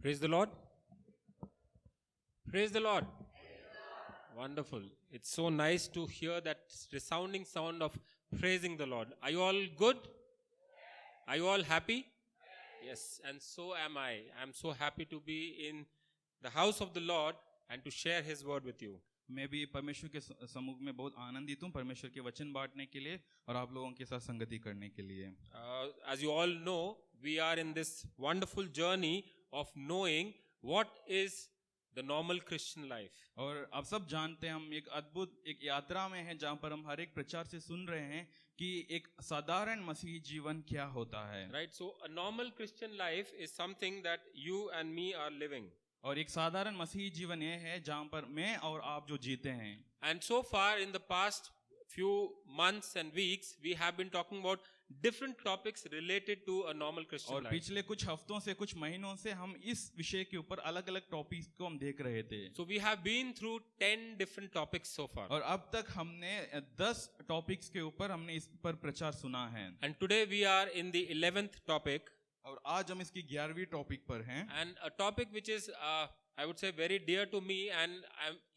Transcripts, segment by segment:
Praise the Lord. Praise the Lord. Wonderful. It's so nice to hear that resounding sound of praising the Lord. Are you all good? Are you all happy? Yes, and so am I. I'm so happy to be in the house of the Lord and to share His word with you. मैं भी परमेश्वर के समूह में बहुत आनंदित हूँ परमेश्वर के वचन बांटने के लिए और आप लोगों के साथ संगति करने के लिए। As you all know, we are in this wonderful journey of knowing what is the normal Christian life. और आप सब जानते हैं हम एक अद्भुत एक यात्रा में हैं जहाँ पर हम हर एक प्रचार से सुन रहे हैं कि एक साधारण मसीही जीवन क्या होता है। Right, so a normal Christian life is something that you and me are living. और एक साधारण मसीही जीवन ये है जहाँ पर मैं और आप जो जीते हैं। And so far in the past few months and weeks we have been talking about different topics related to a normal Christian और life. पिछले कुछ हफ्तों से कुछ महीनों से हम इस विषय के ऊपर अलग अलग टॉपिक्स को हम देख रहे थे। So we have been through 10 different topics so far. और अब तक हमने 10 टॉपिक्स के ऊपर हमने इस पर प्रचार सुना है। And today we are in the 11th topic. और आज हम इसकी 11वीं टॉपिक पर हैं। And a topic which is I would say very dear to me, and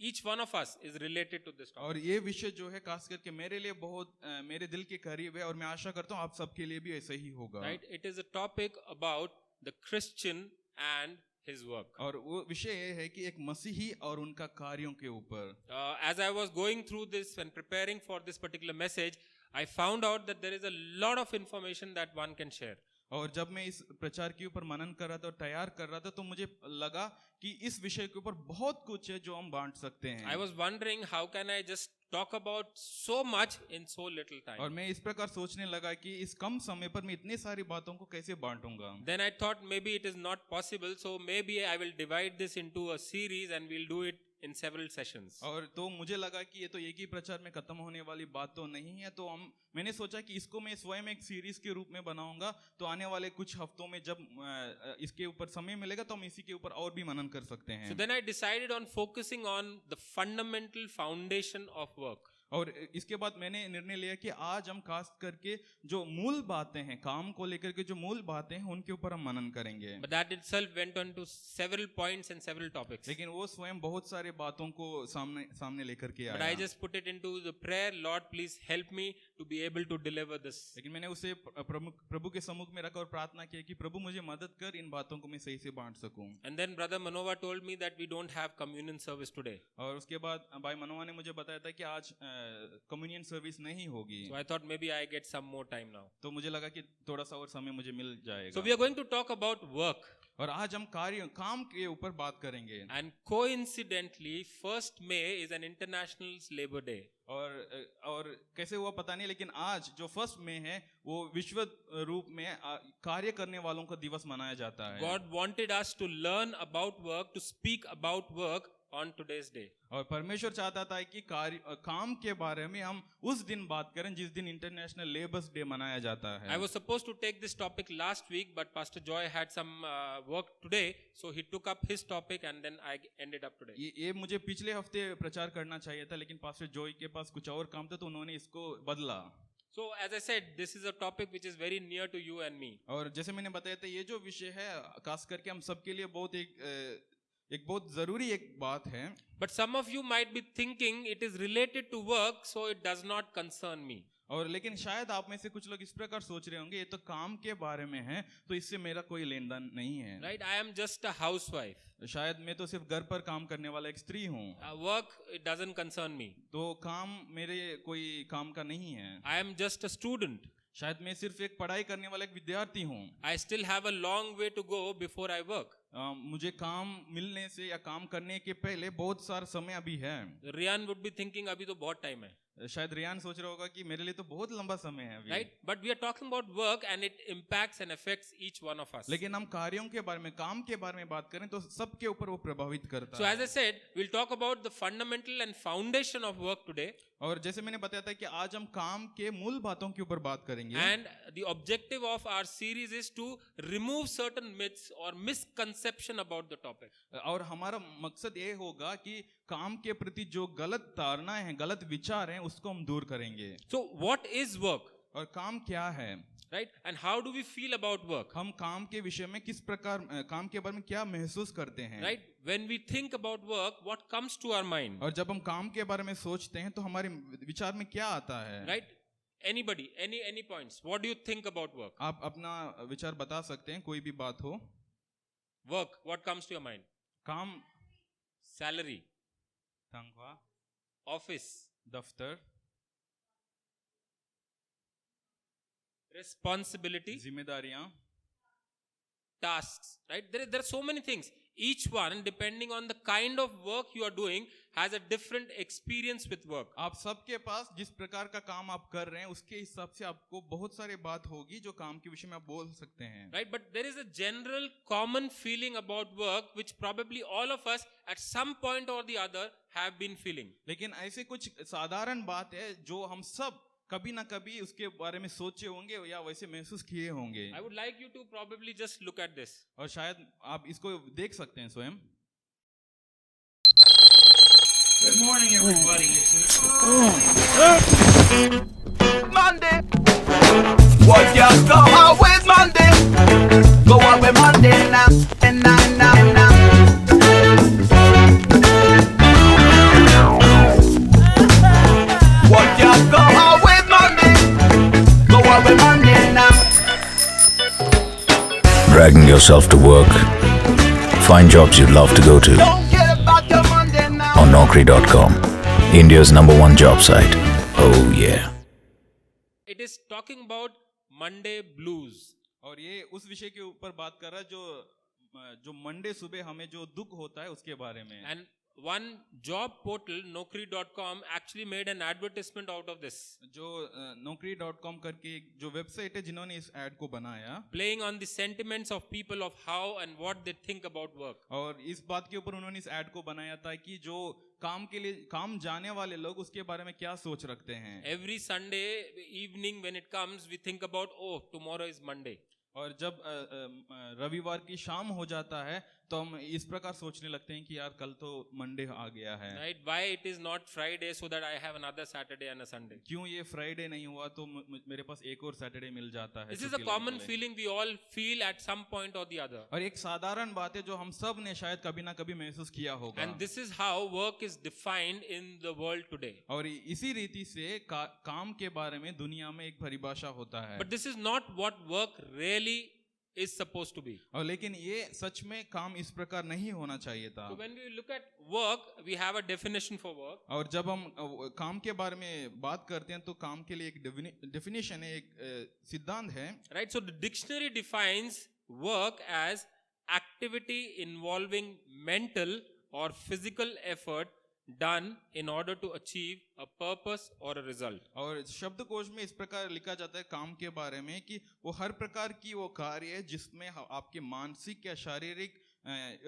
each one of us is related to this topic. और ये विषय जो है खास करके मेरे लिए बहुत मेरे दिल के करीब है और मैं आशा करता हूँ आप सबके लिए भी ऐसा ही होगा। Right? It is a topic about the Christian and his work. और वो विषय ये है कि एक मसीही और उनका कार्यों के ऊपर। As I was going through this and preparing for this particular message, I found out that there is a lot of information that one can share. और जब मैं इस प्रचार के ऊपर मनन कर रहा था और तैयार कर रहा था तो मुझे लगा कि इस विषय के ऊपर बहुत कुछ है जो हम बांट सकते हैं। I was wondering how can I just talk about so much in so little time. और मैं इस प्रकार सोचने लगा कि इस कम समय पर मैं इतनी सारी बातों को कैसे बांटूंगा। Then I thought maybe it is not possible, so maybe I will divide this into a series and we'll do it in several sessions. और तो मुझे लगा कि ये तो एक ही प्रचार में खत्म होने वाली बात तो नहीं है, तो मैंने सोचा कि इसको मैं स्वयं एक सीरीज के रूप में बनाऊंगा, तो आने वाले कुछ हफ्तों में जब इसके ऊपर समय मिलेगा तो हम इसी के ऊपर और भी मनन कर सकते हैं। So then I decided on focusing on the fundamental foundation of work. और इसके बाद मैंने निर्णय लिया कि आज हम खास करके जो मूल बातें हैं काम को लेकर के जो मूल बातें हैं उनके ऊपर हम मनन करेंगे। But that itself went on to several points and several topics. लेकिन वो स्वयं बहुत सारे बातों को सामने लेकर के But I आया। just put it into the prayer, Lord, please help me to be able to deliver this. लेकिन मैंने उसे प्रभु के सम्मुख में रखा और प्रार्थना की कि प्रभु मुझे मदद कर इन बातों को मैं सही से बांट सकूं। And then Brother Manova told me that we don't have communion service today. और उसके बाद भाई मनोवा ने मुझे बताया था कि आज कम्युनियन सर्विस नहीं होगी। So I thought maybe I get some more time now. तो मुझे लगा कि थोड़ा सा और समय मुझे मिल जाएगा। So we are going to talk about work. और आज हम काम के ऊपर बात करेंगे। And coincidentally, 1st May is an International Labor Day. और कैसे हुआ पता नहीं, लेकिन आज जो 1 मई है वो विश्व रूप में कार्य करने वालों का दिवस मनाया जाता है। God wanted us to learn about work, to speak about work on today's day. और परमेश्वर चाहता था कि काम के बारे में हम उस दिन बात करें जिस दिन इंटरनेशनल लेबर्स डे मनाया जाता है। I was supposed to take this topic last week, but Pastor Joy had some work today, so he took up his topic and then I ended up today. ये मुझे पिछले हफ्ते प्रचार करना चाहिए था, लेकिन पास्टर जॉय के पास कुछ और काम था तो उन्होंने इसको बदला। So as I said, this is a topic which is very near to you and me. और जैसे मैंने बताया था ये जो विषय है खास करके हम सबके लिए बहुत एक बहुत जरूरी एक बात है। But some of you might be thinking it is related to work, so it does not concern me. और लेकिन शायद आप में से कुछ लोग इस प्रकार सोच रहे होंगे ये तो काम के बारे में है तो इससे मेरा कोई लेन देन नहीं है। Right? I am just a housewife. शायद मैं तो सिर्फ घर पर काम करने वाला एक स्त्री हूँ। Work, it doesn't concern me. तो काम मेरे कोई काम का नहीं है। I am just a student. शायद मैं सिर्फ एक पढ़ाई करने वाला एक विद्यार्थी हूँ। I still have a long way to go before I work. मुझे काम मिलने से या काम करने के पहले बहुत सारा समय अभी है। Riyan would be thinking अभी तो बहुत टाइम है। शायद रियान सोच रहा होगा कि मेरे लिए तो बहुत लंबा समय है अभी। Right? But we are talking about work and it impacts and affects each one of us. लेकिन हम कार्यों के बारे में काम के बारे में बात करें तो सबके ऊपर वो प्रभावित करता So है। as I said, we'll talk about the fundamental and foundation of work today. और जैसे मैंने बताया था कि आज हम काम के मूल बातों के ऊपर बात करेंगे। And the objective of our series is to remove certain myths or misconception about the topic. और हमारा मकसद ये होगा कि काम के प्रति जो गलत धारणाएं हैं, गलत विचार हैं, उसको हम दूर करेंगे। So what is work? और काम क्या है, right? And how do we feel about work, हम काम के विषय में किस प्रकार काम के बारे में क्या महसूस करते हैं, right? When we think about work, what comes to our mind, और जब हम काम के बारे में सोचते हैं तो हमारे विचार में क्या आता है, right? Anybody, any points? What do you think about work? आप अपना विचार बता सकते हैं, कोई भी बात हो. Work, what comes to your mind? काम, Salary, तनख्वाह, office, दफ्तर, responsibility, जिम्मेदारियां, tasks, right? There are so many things. Each one, depending on the kind of work you are doing, has a different experience with work. आप सबके पास जिस प्रकार का काम आप कर रहे हैं उसके हिसाब से आपको बहुत सारी बात होगी जो काम के विषय में आप बोल सकते हैं, Right? But there is a general common feeling about work which probably all of us at some point or the other have been feeling. लेकिन ऐसे कुछ साधारण बात है जो हम सब कभी ना कभी उसके बारे में सोचे होंगे या वैसे महसूस किए होंगे, I would like you to probably just look at this. और शायद आप इसको देख सकते हैं स्वयं. Good morning, everybody. It's Monday. What you go out with Monday? Go out with Monday now, and now. What you go out with Monday? Go out with Monday now. Dragging yourself to work. Find jobs you love to go to Don't get about your Monday now. on Naukri.com, India's #1 job site. Oh yeah. It is talking about Monday blues. और ये उस विषय के ऊपर बात कर रहा है जो मंडे सुबह हमें जो दुख होता है उसके बारे में. And one job portal, Naukri.com, actually made an advertisement out of this, जो naukri.com करके एक जो वेबसाइट है जिन्होंने इस ऐड को बनाया, playing on the sentiments of people of how and what they think about work. और इस बात के ऊपर उन्होंने इस ऐड को बनाया था कि जो काम के लिए काम जाने वाले लोग उसके बारे में क्या सोच रखते हैं. Every Sunday evening when it comes, we think about, oh, tomorrow is Monday. और जब रविवार की शाम हो जाता है तो हम इस प्रकार सोचने लगते हैं कि यार कल तो मंडे आ गया है, Right? Why it is not Friday so that I have another Saturday and a Sunday? क्यों ये फ्राइडे नहीं हुआ तो मेरे पास एक और सैटरडे मिल जाता है. This is छुट्टी a लेने common के लिए. feeling we all feel at some point or the other. और एक साधारण बात है जो हम सब ने शायद कभी ना कभी महसूस किया होगा. And this is how work is defined in the world today. और इसी रीति से काम के बारे में दुनिया में एक परिभाषा होता है. But this is not what work really is supposed to be. और लेकिन ये सच में काम इस प्रकार नहीं होना चाहिए था. So when we look at work, we have a definition for work. और जब हम काम के बारे में बात करते हैं तो काम के लिए एक डेफिनेशन है, एक सिद्धांत है. Right? So the dictionary defines work as activity involving mental or physical effort done in order to achieve a purpose or a result. और शब्दकोश में इस प्रकार लिखा जाता है काम के बारे में कि वो हर प्रकार की वो कार्य है जिसमें आपके मानसिक या शारीरिक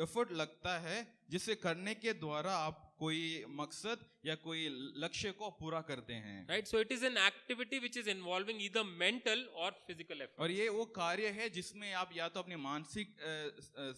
एफर्ट लगता है, जिसे करने के द्वारा आप कोई मकसद या कोई लक्ष्य को पूरा करते हैं. Right? So it is an activity which is involving either mental or physical effort. और ये वो कार्य है जिसमें आप या तो अपने मानसिक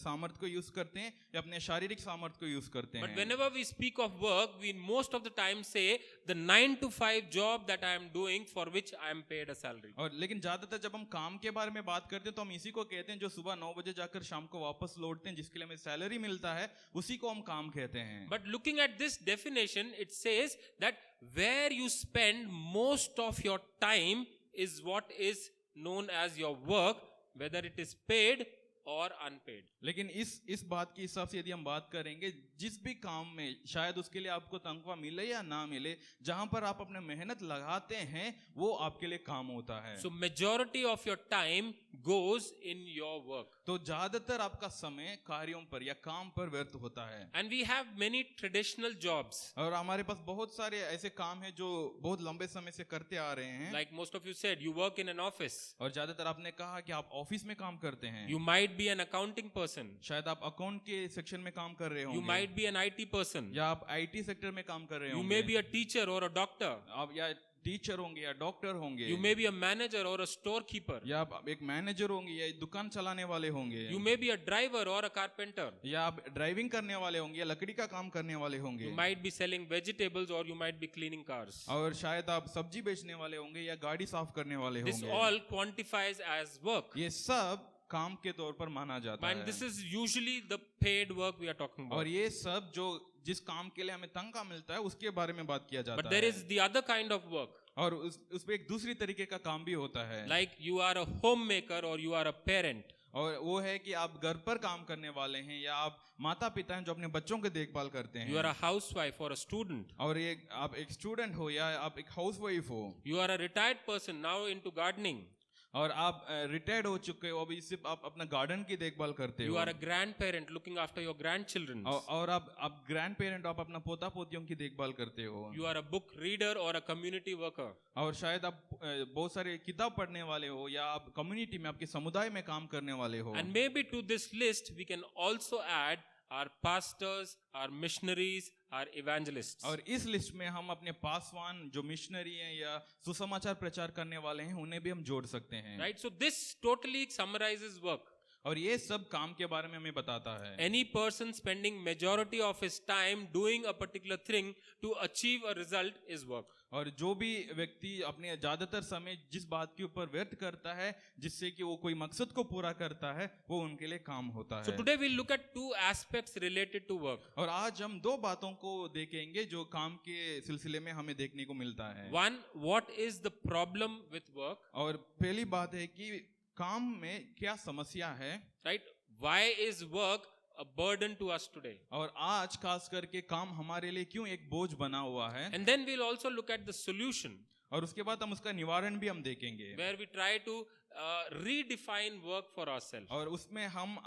सामर्थ्य को यूज करते हैं या अपने शारीरिक सामर्थ्य को यूज करते But हैं. whenever we speak of work, we most of the time say the 9 to 5 job that I am doing for which I am paid a salary. और लेकिन ज्यादातर जब हम काम के बारे में बात करते हैं तो हम इसी को कहते हैं जो सुबह 9 बजे जाकर शाम को वापस लौटते हैं, जिसके लिए हमें सैलरी मिलता है, उसी को हम काम कहते हैं. But looking at this definition, it says that where you spend most of your time is what is known as your work, whether it is paid or unpaid. लेकिन इस बात के हिसाब से यदि हम बात करेंगे, जिस भी काम में शायद उसके लिए आपको तनख्वाह मिले या ना मिले, जहां पर आप अपने मेहनत लगाते हैं वो आपके लिए काम होता है. So majority of your time goes in your work. तो ज्यादातर आपका समय कार्यों पर या काम पर व्यर्थ होता है. And we have many traditional jobs. और हमारे पास बहुत सारे ऐसे काम हैं जो बहुत लंबे समय से करते आ रहे हैं. Like most of you said, you work in an office. और ज्यादातर आपने कहा कि आप ऑफिस में काम करते हैं. You might be an accounting person. शायद आप अकाउंट के सेक्शन में काम कर रहे You होंगे, might be an IT person. या आप आईटी सेक्टर में काम कर रहे You होंगे, may be a teacher or a doctor. आप या टीचर होंगे या डॉक्टर होंगे, You may be a manager or a storekeeper. या आप एक मैनेजर होंगे या दुकान चलाने वाले होंगे, You may be a driver or a carpenter. या आप ड्राइविंग करने वाले होंगे या लकड़ी का काम करने वाले होंगे, You might be selling vegetables or you might be cleaning cars. और शायद आप सब्जी बेचने वाले होंगे या गाड़ी साफ करने वाले This होंगे। all quantifies as work. ये सब काम के तौर पर माना जाता And this है, is usually the paid work we are talking about. और ये सब जो जिस काम के लिए हमें तनख्वाह मिलता है उसके बारे में बात किया But जाता there है। is the other kind of work. और उस पे एक दूसरी तरीके का काम भी होता है, Like you are a homemaker or you are a parent. और वो है कि आप घर पर काम करने वाले हैं या आप माता पिता हैं जो अपने बच्चों की देखभाल करते You are हैं, a housewife or a student. और ये आप एक स्टूडेंट हो या आप एक हाउसवाइफ हो, You are a retired person now into gardening. और आप रिटायर्ड हो चुके हो, अभी सिर्फ आप अपना गार्डन की देखभाल करते You हो, are a grandparent looking after your grandchildren. और आप ग्रैंड पेरेंट, आप अपना पोता पोतियों की देखभाल करते हो, You are a book reader or a community worker. और शायद आप बहुत सारे किताब पढ़ने वाले हो या आप कम्युनिटी में आपके समुदाय में काम करने वाले हो। And maybe to this list we can also add our pastors, our missionaries, our evangelists. और इस लिस्ट में हम अपने पासवान जो मिशनरी हैं या सुसमाचार प्रचार करने वाले हैं उन्हें भी हम जोड़ सकते हैं, Right? So this totally summarizes work. और ये सब काम के बारे में हमें बताता है। Any person spending majority of his time doing a particular thing to achieve a result is work. और जो भी व्यक्ति अपने ज्यादातर समय जिस बात के ऊपर व्यर्थ करता है जिससे कि वो कोई मकसद को पूरा करता है वो उनके लिए काम होता So है। today we'll look at two aspects related to work. और आज हम दो बातों को देखेंगे जो काम के सिलसिले में हमें देखने को मिलता है। One, what is the problem with work? और पहली बात है कि काम में क्या समस्या है, Right? Why is work a burden to us today? और आज खास करके काम हमारे लिए क्यों एक बोझ बना हुआ है, And then we'll also look at the solution, और उसके बाद हम उसका निवारण भी हम देखेंगे, where we try to redefine work for ourselves. और उसमें हम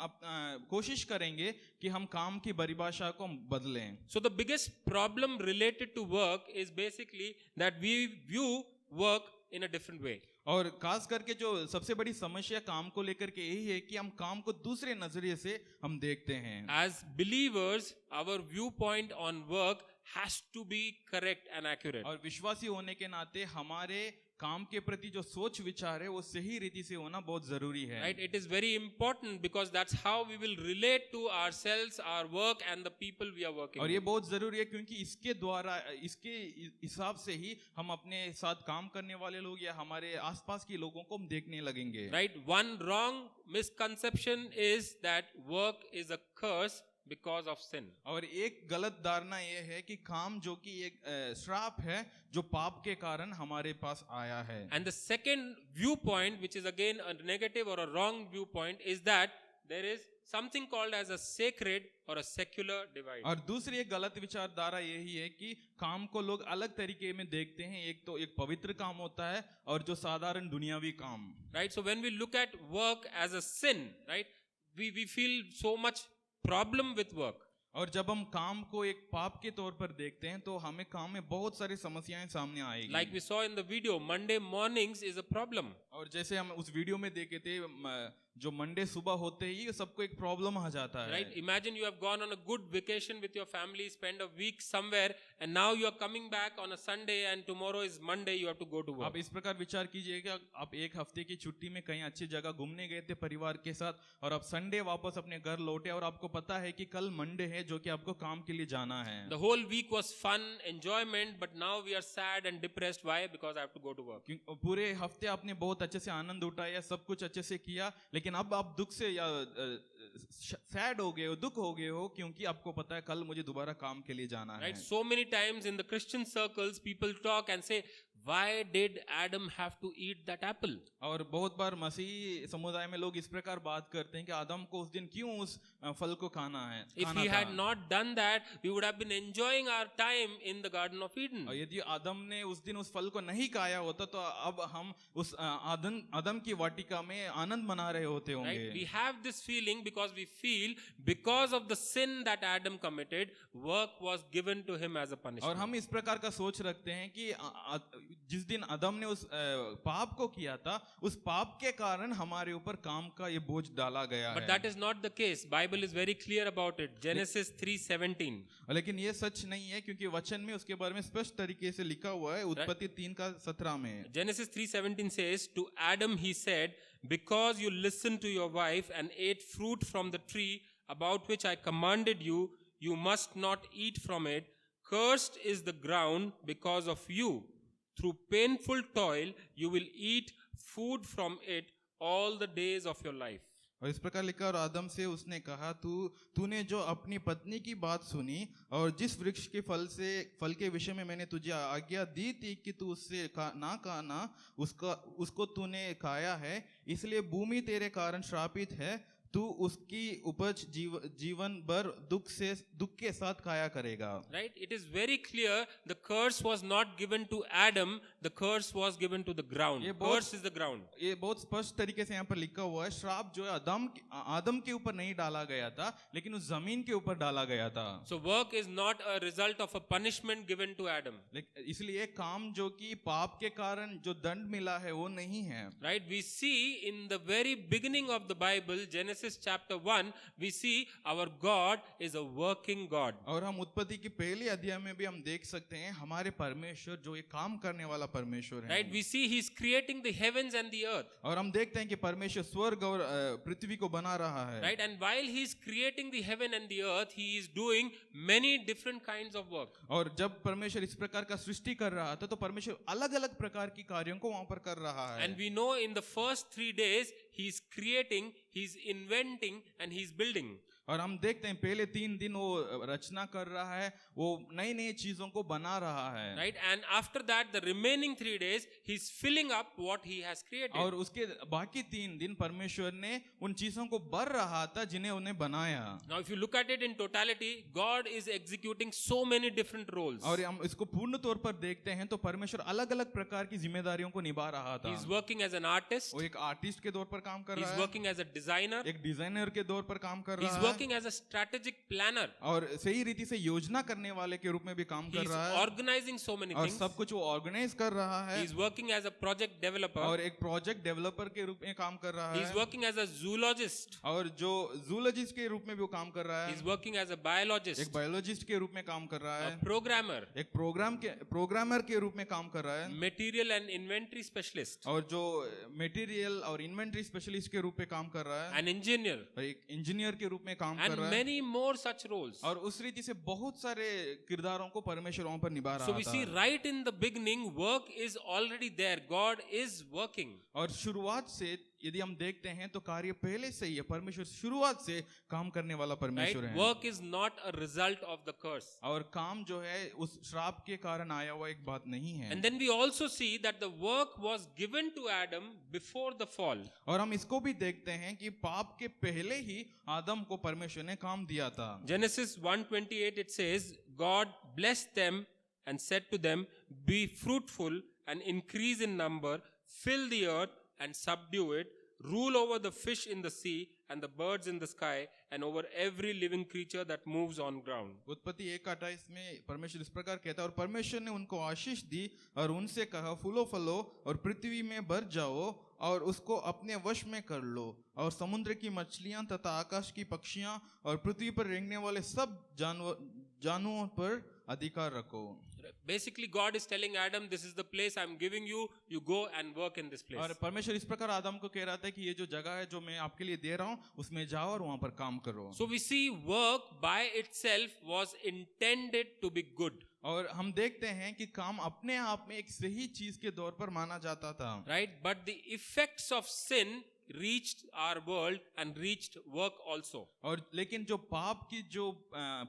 कोशिश करेंगे कि हम काम की परिभाषा को हम बदलें। So the biggest problem related to work is basically that we view work in a different way. और खास करके जो सबसे बड़ी समस्या काम को लेकर के यही है कि हम काम को दूसरे नजरिए से हम देखते हैं। As believers, our viewpoint on work has to be correct and accurate. और विश्वासी होने के नाते हमारे काम के प्रति जो सोच विचार है वो सही रीति से होना बहुत जरूरी है। Right? It is very important because that's how we will relate to ourselves, our work and the people we are working और ये with. बहुत जरूरी है क्योंकि इसके द्वारा इसके हिसाब से ही हम अपने साथ काम करने वाले लोग या हमारे आसपास के लोगों को हम देखने लगेंगे। Right? One wrong misconception is that work is a curse because of sin. और एक गलत धारणा ये है कि काम जो कि एक श्राप है जो पाप के कारण हमारे पास आया है। And the second viewpoint, which is again a negative or a wrong viewpoint, is that there is something called as a sacred or a secular divide. और दूसरी एक गलत विचारधारा यही है कि काम को लोग अलग तरीके में देखते हैं, एक तो एक पवित्र काम होता है और जो साधारण दुनियावी काम। Right? So when we look at work as a sin, right, we feel so much problem with work. और जब हम काम को एक पाप के तौर पर देखते हैं तो हमें काम में बहुत सारी समस्याएं सामने आएगी। Like we saw in the video, Monday mornings is a problem. और जैसे हम उस वीडियो में देखे थे जो मंडे सुबह होते ही सबको एक प्रॉब्लम आ जाता है। Right? Imagine you have gone on a good vacation with your family, spend a week somewhere, and now you are coming back on a Sunday and tomorrow is Monday, you have to go to work. आप इस प्रकार विचार कीजिएगा, आप एक हफ्ते की छुट्टी में कहीं अच्छी जगह घूमने गए थे परिवार के साथ और आप संडे वापस अपने घर लौटे और आपको पता है कि कल मंडे है जो कि आपको काम के लिए जाना है। The whole week was fun, enjoyment, but now we are sad and depressed. Why? Because I have to go to work. पूरे हफ्ते आपने बहुत अच्छे से आनंद उठाया, सब कुछ अच्छे से किया, लेकिन अब आप दुख से या सैड हो गए हो, दुख हो गए हो क्योंकि आपको पता है कल मुझे दोबारा काम के लिए जाना है। Right? So many times in the Christian circles, people talk and say, why did Adam have to eat that apple? और बहुत बार मसीही समुदाय में लोग इस प्रकार बात करते हैं कि आदम को उस दिन क्यों उस फल को खाना है। If he had not done that, we would have been enjoying our time in the Garden of Eden. और यदि आदम ने उस दिन उस फल को नहीं खाया होता तो अब हम उस आदम की वाटिका में आनंद मना रहे होते होंगे। Right? We have this feeling because we feel because of the sin that Adam committed, work was given to him as a punishment. और हम इस प्रकार का सोच रखते हैं कि जिस दिन आदम ने उस पाप को किया था, उस पाप के कारण हमारे ऊपर काम का ये बोझ डाला गया But है। that is not the case. Bible is very clear about it. Genesis 3:17. लेकिन ये सच नहीं है, क्योंकि वचन में उसके बारे में स्पष्ट तरीके से लिखा हुआ है, उत्पत्ति 3:17 में। Genesis 3:17 says, "To Adam he said, because you listened to your wife and ate fruit from the tree about which I commanded you, you must not eat from it. Cursed is the ground because of you. Through painful toil you will eat food from it all the days of your life." और इस प्रकार लिखा, और आदम से उसने कहा, तूने जो अपनी पत्नी की बात सुनी और जिस वृक्ष के फल के विषय में मैंने तुझे आज्ञा दी थी कि तू उससे ना खाना, उसको तूने खाया है, इसलिए भूमि तेरे कारण श्रापित है। तू उसकी उपज जीवन भर दुख के साथ खाया करेगा। Right? It is very clear the curse was not given to Adam, the curse was given to the ground. Curse is the ground. ये बहुत स्पष्ट तरीके से यहाँ पर लिखा हुआ है, श्राप जो है आदम के ऊपर नहीं डाला गया था, लेकिन उस जमीन के ऊपर डाला गया था। So work is not a result of a punishment given to Adam. इसलिए काम जो कि पाप के कारण जो दंड मिला है वो नहीं है। Right? We see in the very beginning of the Bible, Genesis chapter 1, we see our God is a working God. और हम उत्पत्ति की पहले अध्याय में भी हम देख सकते हैं हमारे परमेश्वर जो एक काम करने वाला परमेश्वर है। Right? We see He is creating the heavens and the earth. और हम देखते हैं कि परमेश्वर स्वर्ग और पृथ्वी को बना रहा है। Right? And while He is creating the heaven and the earth, He is doing many different kinds of work. और जब परमेश्वर इस प्रकार का सृष्टि कर रहा था, तो परमेश्वर अलग अलग प्रकार की कार्यों को वहां पर कर रहा है। And we know in the first 3 days, He is creating, He is inventing, and He is building. और हम देखते हैं पहले 3 दिन वो रचना कर रहा है, वो नई नई चीजों को बना रहा है। Right? And after that, the remaining 3 days, He's filling up what He has created. और उसके बाकी 3 दिन परमेश्वर ने उन चीजों को भर रहा था जिन्हें उन्हें बनाया। Now, if you look at it in totality, God is executing so many different roles. और हम इसको पूर्ण तौर पर देखते हैं तो परमेश्वर अलग अलग प्रकार की जिम्मेदारियों को निभा रहा था। He's working as an artist. वो एक आर्टिस्ट के तौर पर काम कर He's रहा है, working as a designer. एक डिजाइनर के तौर पर काम कर He's रहा है, working as a strategic planner. और सही रीति से योजना करने वाले के रूप में भी काम कर He's रहा है, organizing so many और things. सब कुछ वो ऑर्गेनाइज कर रहा है, He's working as a project developer. और एक प्रोजेक्ट डेवलपर के रूप में काम कर रहा He's है, working as a zoologist. और जो जूलॉजिस्ट के रूप में भी वो काम कर रहा He's है, working as a biologist. एक बायोलॉजिस्ट के रूप में काम कर रहा A है, programmer. एक प्रोग्रामर के रूप में काम कर रहा है, Material and inventory specialist. और जो मटेरियल और इन्वेंटरी स्पेशलिस्ट के रूप में काम कर रहा है, An engineer. और एक इंजीनियर के रूप में काम कर And रहा है, many more such roles. और उस रीति से बहुत सारे किरदारों को परमेश्वर वहां पर निभा So रहा we see था। right in the beginning, work is already there. God is working. और शुरुआत से यदि हम देखते हैं तो कार्य पहले से ही है, परमेश्वर शुरुआत से काम करने वाला Right? परमेश्वर है, Work is not a result of the curse. और काम जो है उस श्राप के कारण आया हुआ एक बात नहीं है। And then we also see that the work was given to Adam before the fall. और हम इसको भी देखते हैं कि पाप के पहले ही आदम को परमेश्वर ने काम दिया था। Genesis 1:28 it says, God blessed them and said to them, be fruitful and increase in number, fill the earth and subdue it, rule over the fish in the sea and the birds in the sky and over every living creature that moves on ground. उत्पत्ति 1:28 में परमेश्वर इस प्रकार कहता है, और परमेश्वर ने उनको आशीष दी और उनसे कहा, फूलो फलो और पृथ्वी में भर जाओ और उसको अपने वश में कर लो, और समुद्र की मछलियां तथा आकाश की पक्षियां और पृथ्वी पर रेंगने वाले सब जानवरों पर अधिकार रखो। Basically, God is telling Adam, this is the place I'm giving you, you go and work in this place. और परमेश्वर इस प्रकार आदम को कह रहा था कि ये जो जगह है जो मैं आपके लिए दे रहा हूँ उसमें जाओ और वहां पर काम करो। So we see work by itself was intended to be good. और हम देखते हैं कि काम अपने आप में एक सही चीज के तौर पर माना जाता था, Right? But the effects of sin reached our world and reached work also. और लेकिन जो पाप की जो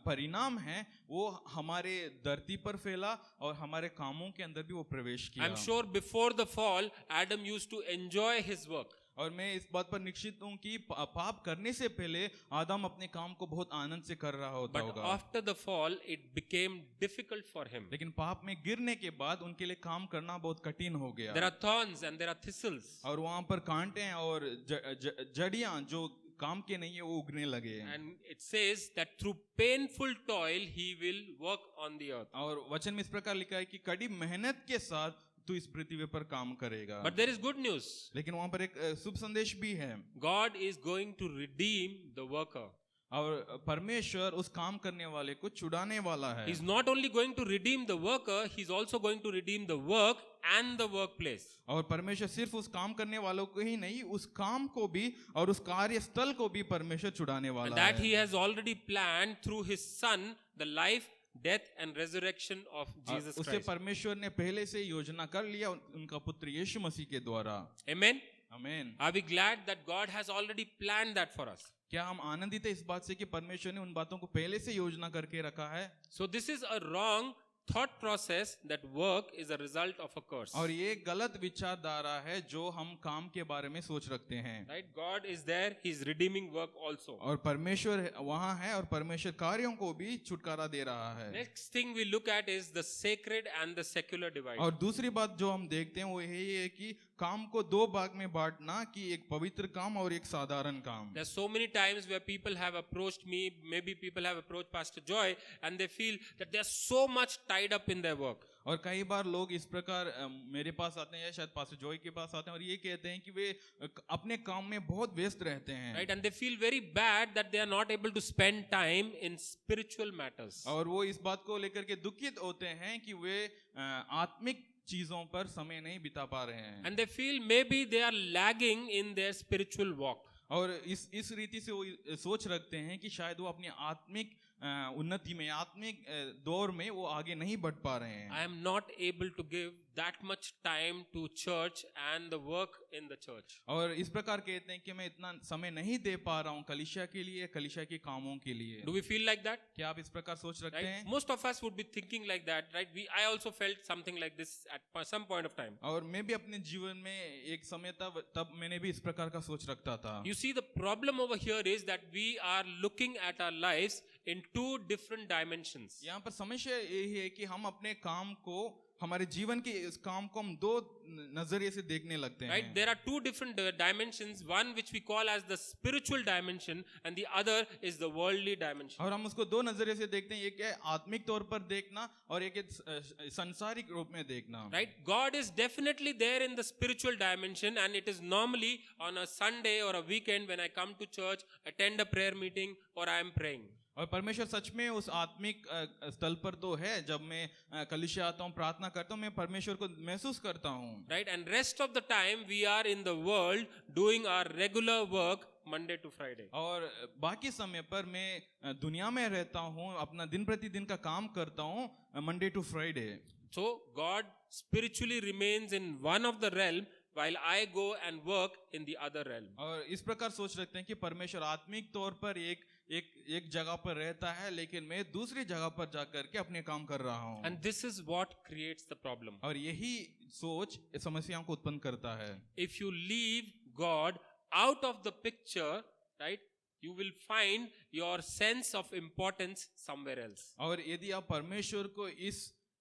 परिणाम है वो हमारे धरती पर फैला और हमारे कामों के अंदर भी वो प्रवेश किया। I'm sure before the fall, Adam used to enjoy his work. और मैं इस बात पर निश्चित हूँ कि पाप करने से पहले आदम अपने काम को बहुत आनंद से कर रहा होता But होगा, after the fall, it became difficult for him. लेकिन पाप में गिरने के बाद उनके लिए काम करना बहुत कठिन हो गया। There are thorns and there are thistles. और वहां पर कांटे हैं और जड़ियां जो काम के नहीं है वो उगने लगे। And it says that through painful toil, he will work on the earth. और वचन में इस प्रकार लिखा है कि कड़ी मेहनत के साथ तू इस पृथ्वी पर काम करेगा। But there is good news. लेकिन वहां पर एक शुभ संदेश भी है, God is going to redeem the worker. और परमेश्वर उस काम करने वाले को छुड़ाने वाला है। He's not only going to redeem the worker, he's also going to redeem the work and the workplace. और परमेश्वर सिर्फ उस काम करने वालों को ही नहीं, उस काम को भी और उस कार्यस्थल को भी परमेश्वर छुड़ाने And वाला that है। he has already planned through his son, the life, death and resurrection of Jesus उससे Christ. परमेश्वर ने पहले से योजना कर लिया उनका पुत्र यीशु मसीह के द्वारा। Amen. आमीन। Are we glad that God has already planned that for us? क्या हम आनंदित है इस बात से कि परमेश्वर ने उन बातों को पहले से योजना करके रखा है? So this is a wrong thought process that work is a result of a curse. और ये गलत विचारधारा है जो हम काम के बारे में सोच रखते हैं। Right? God is there, he is redeeming work also. और परमेश्वर वहाँ है और परमेश्वर कार्यों को भी छुटकारा दे रहा है। Next thing we look at is the sacred and the secular divide. और दूसरी बात जो हम देखते हैं वो यही है कि काम को दो भाग में बांटना, कि एक पवित्र काम और एक साधारण काम। There's so many times where people have approached me, maybe people have approached Pastor Joy, and they feel that they're so much tied up in their work. और कई बार लोग इस प्रकार मेरे पास आते हैं या शायद पास्टर जॉय के पास आते हैं और ये कहते हैं कि वे अपने काम में बहुत व्यस्त रहते हैं। Right? And they feel very bad that they are not able to spend time in spiritual matters. और वो इस बात को लेकर के दुखित होते हैं कि वे आत्मिक चीजों पर समय नहीं बिता पा रहे हैं। And they feel maybe they are lagging in their spiritual walk. और इस रीति से वो सोच रखते हैं कि शायद वो अपनी आत्मिक उन्नति में, आत्मिक दौर में वो आगे नहीं बढ़ पा रहे हैं। I am not able to give that much time to church and the work in the church. और इस प्रकार कहते हैं कि मैं इतना समय नहीं दे पा रहा हूँ कलीसिया के लिए, कलीसिया के कामों के लिए। Do we feel like that? क्या आप इस प्रकार सोच रखते Right? हैं? Most of us would be thinking like that, right? I also felt something like this at some point of time. और मैं भी अपने जीवन में एक समय तब मैंने भी इस प्रकार का सोच रखता था। You see, the problem over here is that we are looking at our lives in two different dimensions. यहाँ पर समस्या यही है कि हम अपने काम को, हमारे जीवन के इस काम को हम दो नजरिए से देखने लगते हैं। Right? There are two different dimensions, one which we call as the spiritual dimension and the other is the worldly dimension. और हम उसको दो नजरिए से देखते हैं, एक है आत्मिक तौर पर देखना और एक है सांसारिक रूप में देखना। Right? God is definitely there in the spiritual dimension, and it is normally on a Sunday or a weekend when I come to church, attend a prayer meeting or I am praying. और परमेश्वर सच में उस आत्मिक स्थल पर तो है, जब मैं कलीसिया आता हूँ, प्रार्थना करता हूँ, मैं परमेश्वर को महसूस करता हूँ। Right? And rest of the time we are in the world doing our regular work Monday to Friday. और बाकी समय पर मैं दुनिया में रहता हूँ, अपना दिन प्रतिदिन का काम करता हूँ, Monday to Friday. So God spiritually remains in one of the realm while I go and work in the other realm. और इस प्रकार सोच रखते हैं कि परमेश्वर आत्मिक तौर पर एक जगह पर रहता है, लेकिन मैं दूसरी जगह पर जाकर के अपने काम कर रहा हूँ। And this is what creates the problem. और यही सोच समस्याओं को उत्पन्न करता है। If you leave God out of the picture, right, you will find your sense of importance somewhere else. और यदि आप परमेश्वर को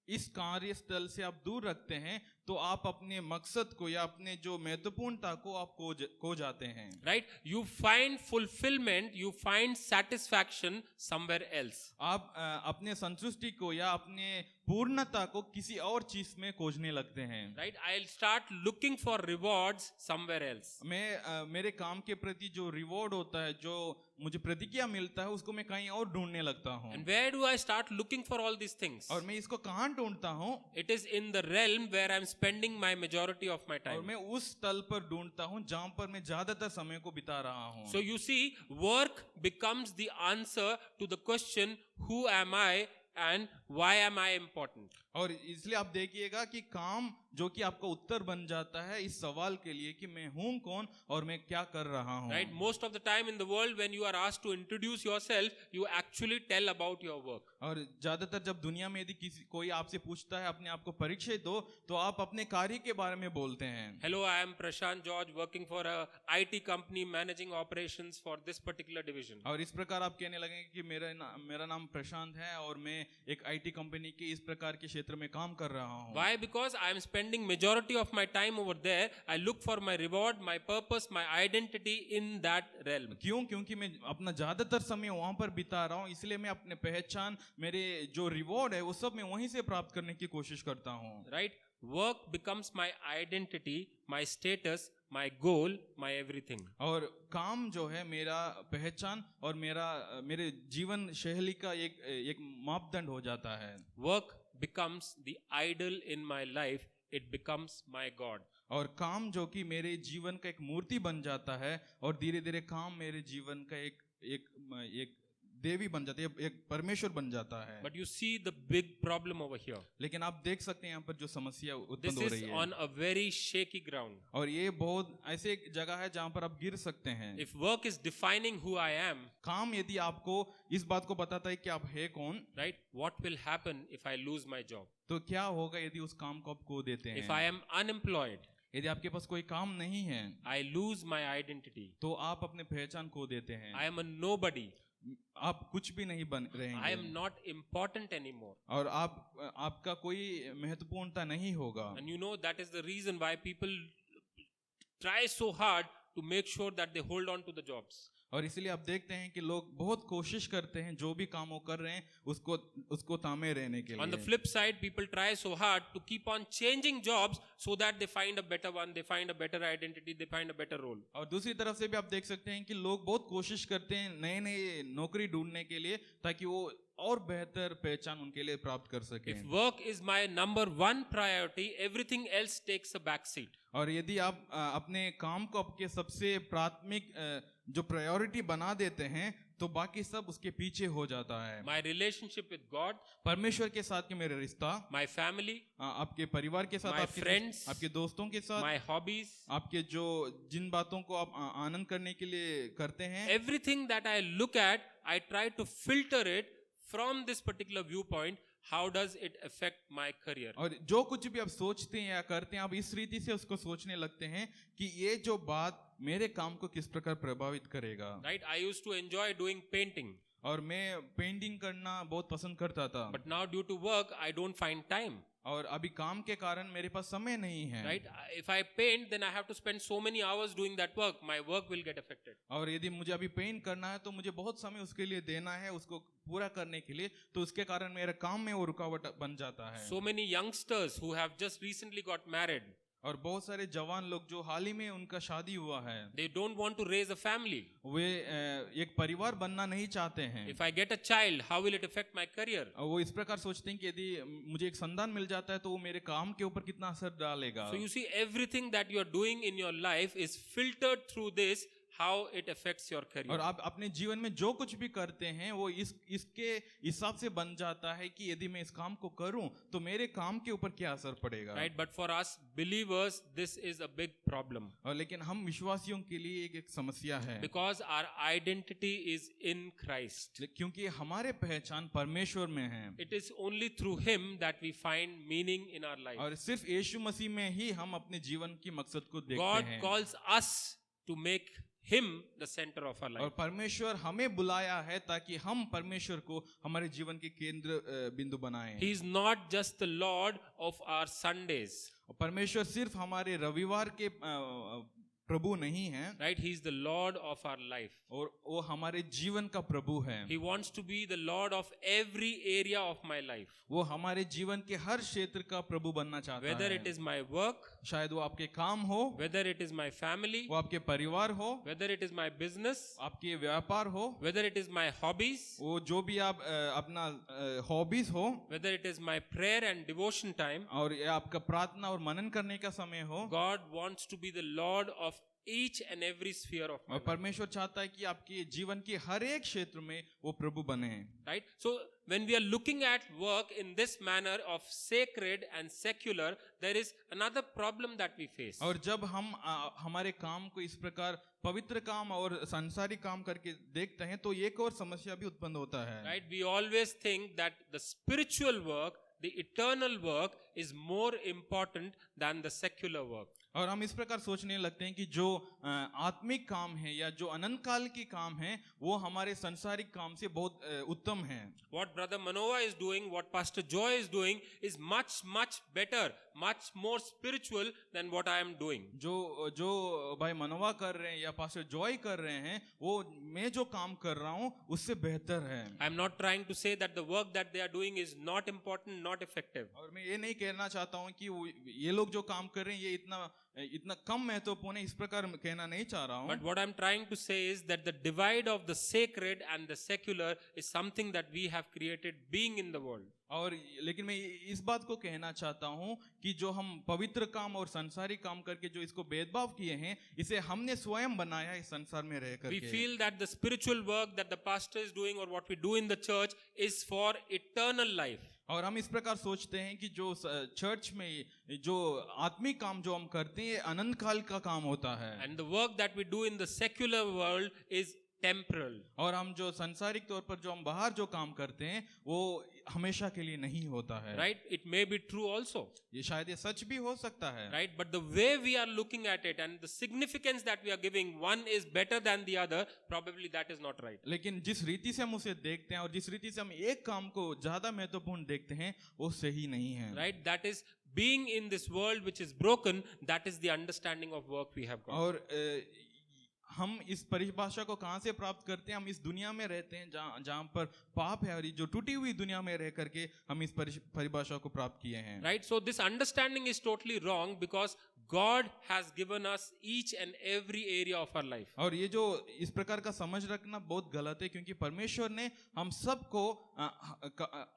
इस कार्यस्थल से आप दूर रखते हैं तो आप अपने मकसद को या अपने जो महत्वपूर्णता को आप खो जाते हैं। Right? You find fulfillment, you find satisfaction somewhere else. आप अपने संतुष्टि को या अपने पूर्णता को किसी और चीज में खोजने लगते हैं। Right? I'll start looking for rewards somewhere else. मैं मेरे काम के प्रति जो रिवॉर्ड होता है, जो मुझे प्रतिक्रिया मिलता है, उसको मैं कहीं और ढूंढने लगता हूँ। And where do I start looking for all these things? और मैं इसको कहाँ ढूंढता हूँ? It is in the realm where I'm spending my majority of my और time. मैं उस स्थल पर ढूंढता हूँ जहाँ पर मैं ज्यादातर समय को बिता रहा हूँ। So you see, work becomes the answer to the question, who am I and why am I important? और इसलिए आप देखिएगा कि काम जो कि आपका उत्तर बन जाता है इस सवाल के लिए कि मैं हूं कौन और मैं क्या कर रहा हूं। Right? Most of the time in the world, when you are asked to introduce yourself, you actually tell about your work. और ज्यादातर जब दुनिया में यदि कोई आपसे पूछता है अपने आप को परिचय दो, तो आप अपने कार्य के बारे में बोलते हैं। Hello, I am Prashant George, working for a IT company, managing operations for this particular division. और इस प्रकार आप कहने लगेंगे कि मेरा नाम प्रशांत है और मैं एक IT कंपनी के इस प्रकार के क्षेत्र में काम कर रहा हूँ। Why? Because I am spending spending majority of my time over there, I look for my reward, my purpose, my identity in that realm. क्यों? क्योंकि मैं अपना ज्यादातर समय वहां पर बिता रहा हूँ, इसलिए मैं अपने पहचान, मेरे जो रिवॉर्ड है वो सब मैं वहीं से प्राप्त करने की कोशिश करता हूँ. Right? Work becomes my identity, my status, my goal, my everything. और काम जो है मेरा पहचान और मेरे जीवन शैली का एक मापदंड हो जाता है. Work becomes the idol in my life. It becomes my God. और काम जो कि मेरे जीवन का एक मूर्ति बन जाता है, और धीरे धीरे काम मेरे जीवन का एक देवी बन जाती है, एक परमेश्वर बन जाता है. But you see the big problem over here. लेकिन आप देख सकते हैं यहाँ पर जो समस्या This उत्पन्न हो is रही है, on a very shaky ground. और ये बहुत ऐसे एक जगह है जहाँ पर आप गिर सकते हैं. If work is defining who I am, काम यदि आपको इस बात को बताता है कि आप है कौन, right? What will happen if I lose my job? तो क्या होगा यदि उस काम को आप खो देते If I हैं? am unemployed, यदि आपके पास कोई काम नहीं है I lose my identity. तो आप अपने पहचान खो देते हैं. I am a nobody. आप कुछ भी नहीं बन I रहेंगे, am not important anymore. और आपका कोई महत्वपूर्णता नहीं होगा. And you know that is the reason why people try so hard to make sure that they hold on to the jobs. और इसलिए आप देखते हैं कि लोग बहुत कोशिश करते हैं जो भी काम वो कर रहे हैं उसको थामे रहने के On the लिए. flip side, people try so hard to keep on changing jobs so that they find a better one, they find a better identity, they find a better role. और दूसरी तरफ से भी आप देख सकते हैं कि लोग बहुत कोशिश करते हैं नए नए नौकरी ढूंढने के लिए, ताकि वो और बेहतर पहचान उनके लिए प्राप्त कर सकें. If work is my number one priority, everything else takes a back seat. और यदि आप अपने काम को आपके सबसे प्राथमिक जो प्रायोरिटी बना देते हैं, तो बाकी सब उसके पीछे हो जाता है. My relationship with God, परमेश्वर के साथ के मेरे रिश्ता, my family, आपके परिवार के साथ, My आपके friends, आपके दोस्तों के साथ, my hobbies, आपके जो जिन बातों को आप आनंद करने के लिए करते हैं, everything that I look at, I try to filter it from this particular viewpoint. How does it affect my career? और जो कुछ भी आप सोचते हैं या करते हैं, आप इस रीति से उसको सोचने लगते हैं कि ये जो बात मेरे काम को किस प्रकार प्रभावित करेगा. Right? I used to enjoy doing painting, और मैं पेंटिंग करना बहुत पसंद करता था, but now due to work, I don't find time. और अभी काम के कारण मेरे पास समय नहीं है. Right? If I paint, then I have to spend so many hours doing that work. My work will get affected. और यदि मुझे अभी पेंट करना है तो मुझे बहुत समय उसके लिए देना है, उसको पूरा करने के लिए, तो उसके कारण मेरे काम में वो रुकावट बन जाता है. So many youngsters who have just recently got married, और बहुत सारे जवान लोग जो हाल ही में उनका शादी हुआ है, they don't want to raise a family. वे एक परिवार बनना नहीं चाहते हैं. If I get a child, how will it affect my career? और वो इस प्रकार सोचते हैं कि यदि मुझे एक संतान मिल जाता है तो वो मेरे काम के ऊपर कितना असर डालेगा. So you see, everything that you are doing in your life is filtered through this, how it affects your career. और आप अपने जीवन में जो कुछ भी करते हैं वो इसके हिसाब से बन जाता है कि यदि मैं इस काम को करूं तो मेरे काम के ऊपर क्या असर पड़ेगा. Right? But for us believers, this is a big problem. और लेकिन हम विश्वासियों के लिए एक समस्या है, Because our identity is in Christ. क्योंकि हमारे पहचान परमेश्वर में है. It is only through Him that we find meaning in our life. और सिर्फ यीशु मसीह में ही हम अपने जीवन की मकसद को देखते God हैं. calls us to make Him the center of our और life. परमेश्वर हमें बुलाया है ताकि हम परमेश्वर को हमारे जीवन के केंद्र बिंदु बनाएं. He is not just the Lord of our Sundays. परमेश्वर सिर्फ हमारे रविवार के प्रभु नहीं है, Right? He is the Lord of our life. और वो हमारे जीवन का प्रभु है. He wants to be the Lord of every area of my life. वो हमारे जीवन के हर क्षेत्र का प्रभु बनना चाहता Whether है. it is my work, शायद वो आपके काम हो, whether it is my family, वो आपके परिवार हो, whether it is my business, आपके व्यापार हो, whether it is my hobbies, वो जो भी आप अपना हॉबीज हो, whether it is my prayer and devotion time. और ये आपका प्रार्थना और मनन करने का समय हो. God wants to be the Lord of each and every sphere of my और life. परमेश्वर चाहता है कि आपके जीवन के हर एक क्षेत्र में वो प्रभु बने. Right? So when we are looking at work in this manner of sacred and secular, there is another problem that we face. और जब हम हमारे काम को इस प्रकार पवित्र काम और सांसारिक काम करके देखते हैं तो एक और समस्या भी उत्पन्न होता है. Right? We always think that the spiritual work, the eternal work is more important than the secular work. और हम इस प्रकार सोचने लगते हैं कि जो आत्मिक काम है या जो अनंत काल की काम है वो हमारे सांसारिक काम से बहुत उत्तम है। What Brother Manoa is doing, what Pastor Joy is doing is much, much better, much more spiritual than what I am doing. जो भाई मनवा कर रहे हैं या पास्टर जॉय कर रहे हैं वो मैं जो काम कर रहा हूँ उससे बेहतर है। I am not trying to say that the work that they are doing is not important, not effective. और मैं ये नहीं कहना चाहता हूँ कि ये लोग जो काम कर रहे हैं ये इतना कम महत्वपूर्ण है, इस प्रकार कहना नहीं चाह रहा हूँ। But what I'm trying to say is that the divide of the sacred and the secular is something that we have created being in the world. और लेकिन मैं इस बात को कहना चाहता हूँ कि जो हम पवित्र काम और संसारिक काम करके जो इसको भेदभाव किए हैं इसे हमने स्वयं बनाया इस संसार में रह We करके। feel that the spiritual work that the pastor is doing or what we do in the church is for eternal life. और हम इस प्रकार सोचते हैं कि जो चर्च में जो आत्मिक काम जो हम करते हैं अनंत काल का काम होता है। And the work that we do in the secular world is temporal. और हम जो सांसारिक तौर पर जो हम बाहर जो काम करते हैं वो हमेशा के लिए नहीं होता है। Right? It may be true also. ये शायद ये सच भी हो सकता है। Right? But the way we are looking at it and the significance that we are giving, one is better than the other, probably that is not right. लेकिन जिस रीति से हम उसे देखते हैं और जिस रीति से हम एक काम को ज्यादा महत्वपूर्ण देखते हैं वो सही नहीं है। Right? That is being in this world which is broken, that is the understanding of work we have got. और हम इस परिभाषा को कहाँ से प्राप्त करते हैं? हम इस दुनिया में रहते हैं जहाँ पर पाप है और ये जो टूटी हुई दुनिया में रह करके हम इस परिभाषा को प्राप्त किए हैं। Right? So this understanding is totally wrong because God has given us each and every area of our life. और ये जो इस प्रकार का समझ रखना बहुत गलत है क्योंकि परमेश्वर ने हम सबको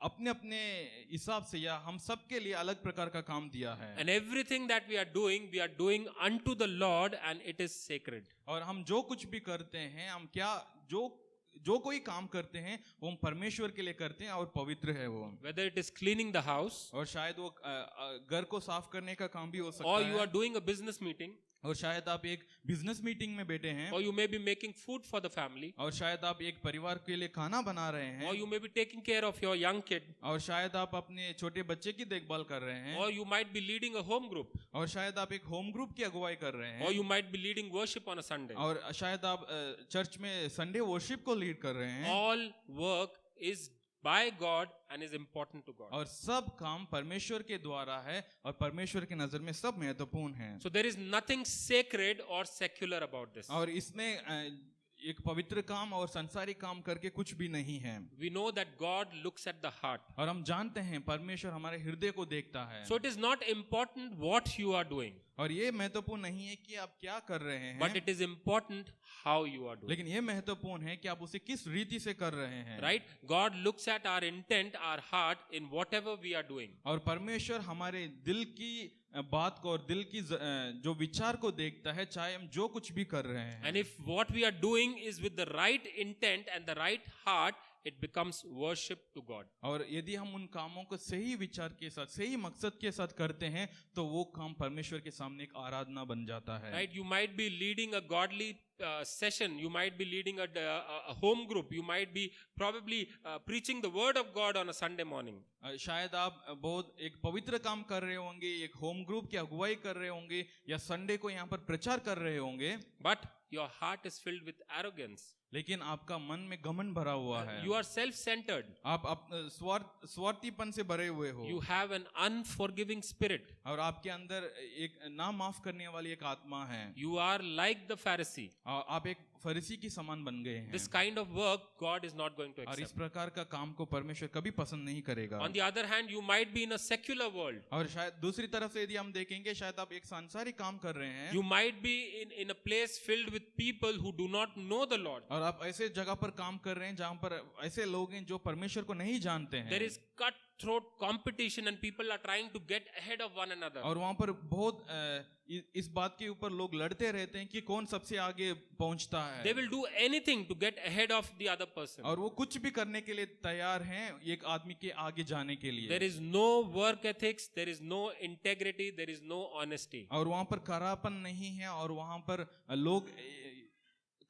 अपने अपने हिसाब से या हम सबके लिए अलग प्रकार का काम दिया है। And everything that we are doing unto the Lord and it is sacred. और हम जो कुछ भी करते हैं हम क्या जो कोई काम करते हैं वो हम परमेश्वर के लिए करते हैं और पवित्र है वो। Whether it is cleaning the house और शायद वो घर को साफ करने का काम भी हो सकता or है। you are doing a business meeting और शायद आप एक बिजनेस मीटिंग में बैठे हैं। or you may be making food for the family और शायद आप एक परिवार के लिए खाना बना रहे हैं। or you may be taking care of your young kid और शायद आप अपने छोटे बच्चे की देखभाल कर रहे हैं। or you might be leading a home group और शायद आप एक होम ग्रुप की अगुवाई कर रहे हैं। or you might be leading worship on a Sunday. और शायद आप चर्च में संडे वर्शिप को लीड कर रहे हैं। All work is by God and is important to God. और सब काम परमेश्वर के द्वारा है और परमेश्वर की नजर में सब महत्वपूर्ण है। So there is nothing sacred or secular about this. और इसमें एक पवित्र काम और संसारिक काम करके कुछ भी नहीं है। We know that God looks at the heart. और हम जानते हैं परमेश्वर हमारे हृदय को देखता है। So it is not important what you are doing, और ये महत्वपूर्ण नहीं है कि आप क्या कर रहे हैं, but it is important how you are doing. लेकिन ये महत्वपूर्ण है कि आप उसे किस रीति से कर रहे हैं। Right? God looks at our intent, our heart in whatever we are doing. और परमेश्वर हमारे दिल की बात को और दिल की जो विचार को देखता है चाहे हम जो कुछ भी कर रहे हैं। And if what we are doing is with the right intent and the right heart, it becomes worship to God. और यदि हम उन कामों को सही विचार के साथ सही मकसद के साथ करते हैं तो वो काम परमेश्वर के सामने एक आराधना बन जाता है। Right? You might be leading a godly session, you might be leading a home group, you might be probably preaching the word of God on a Sunday morning. शायद आप बहुत एक पवित्र काम कर रहे होंगे, एक होम ग्रुप की अगुवाई कर रहे होंगे या संडे को यहाँ पर प्रचार कर रहे होंगे, But your heart is filled with arrogance. लेकिन आपका मन में घमंड भरा हुआ है। You are self-centered. आप स्वार्थीपन से भरे हुए हो। You have an unforgiving spirit. और आपके अंदर एक ना माफ करने वाली एक आत्मा है। You are like the Pharisee. आप एक फरीसी की समान बन गए हैं। This kind of work God is not going to और इस accept. प्रकार का काम को परमेश्वर कभी पसंद नहीं करेगा। On the other hand, you might be in a secular world. और शायद दूसरी तरफ से यदि हम देखेंगे शायद आप एक सांसारिक काम कर रहे हैं। You might be in a place filled with people who do not know the Lord. और आप ऐसे जगह पर काम कर रहे हैं जहाँ पर ऐसे लोग हैं जो परमेश्वर को नहीं जानते हैं। There is cutthroat competition and people are trying to get ahead of one another. और वहाँ पर बहुत इस बात के ऊपर लोग लड़ते रहते हैं कि कौन सबसे आगे पहुंचता है। They will do anything to get ahead of the other person. और वो कुछ भी करने के लिए तैयार हैं एक आदमी के आगे जाने के लिए। There is no work ethics, there is no integrity, there is no honesty. और वहाँ पर करापन नहीं है और वहाँ पर लोग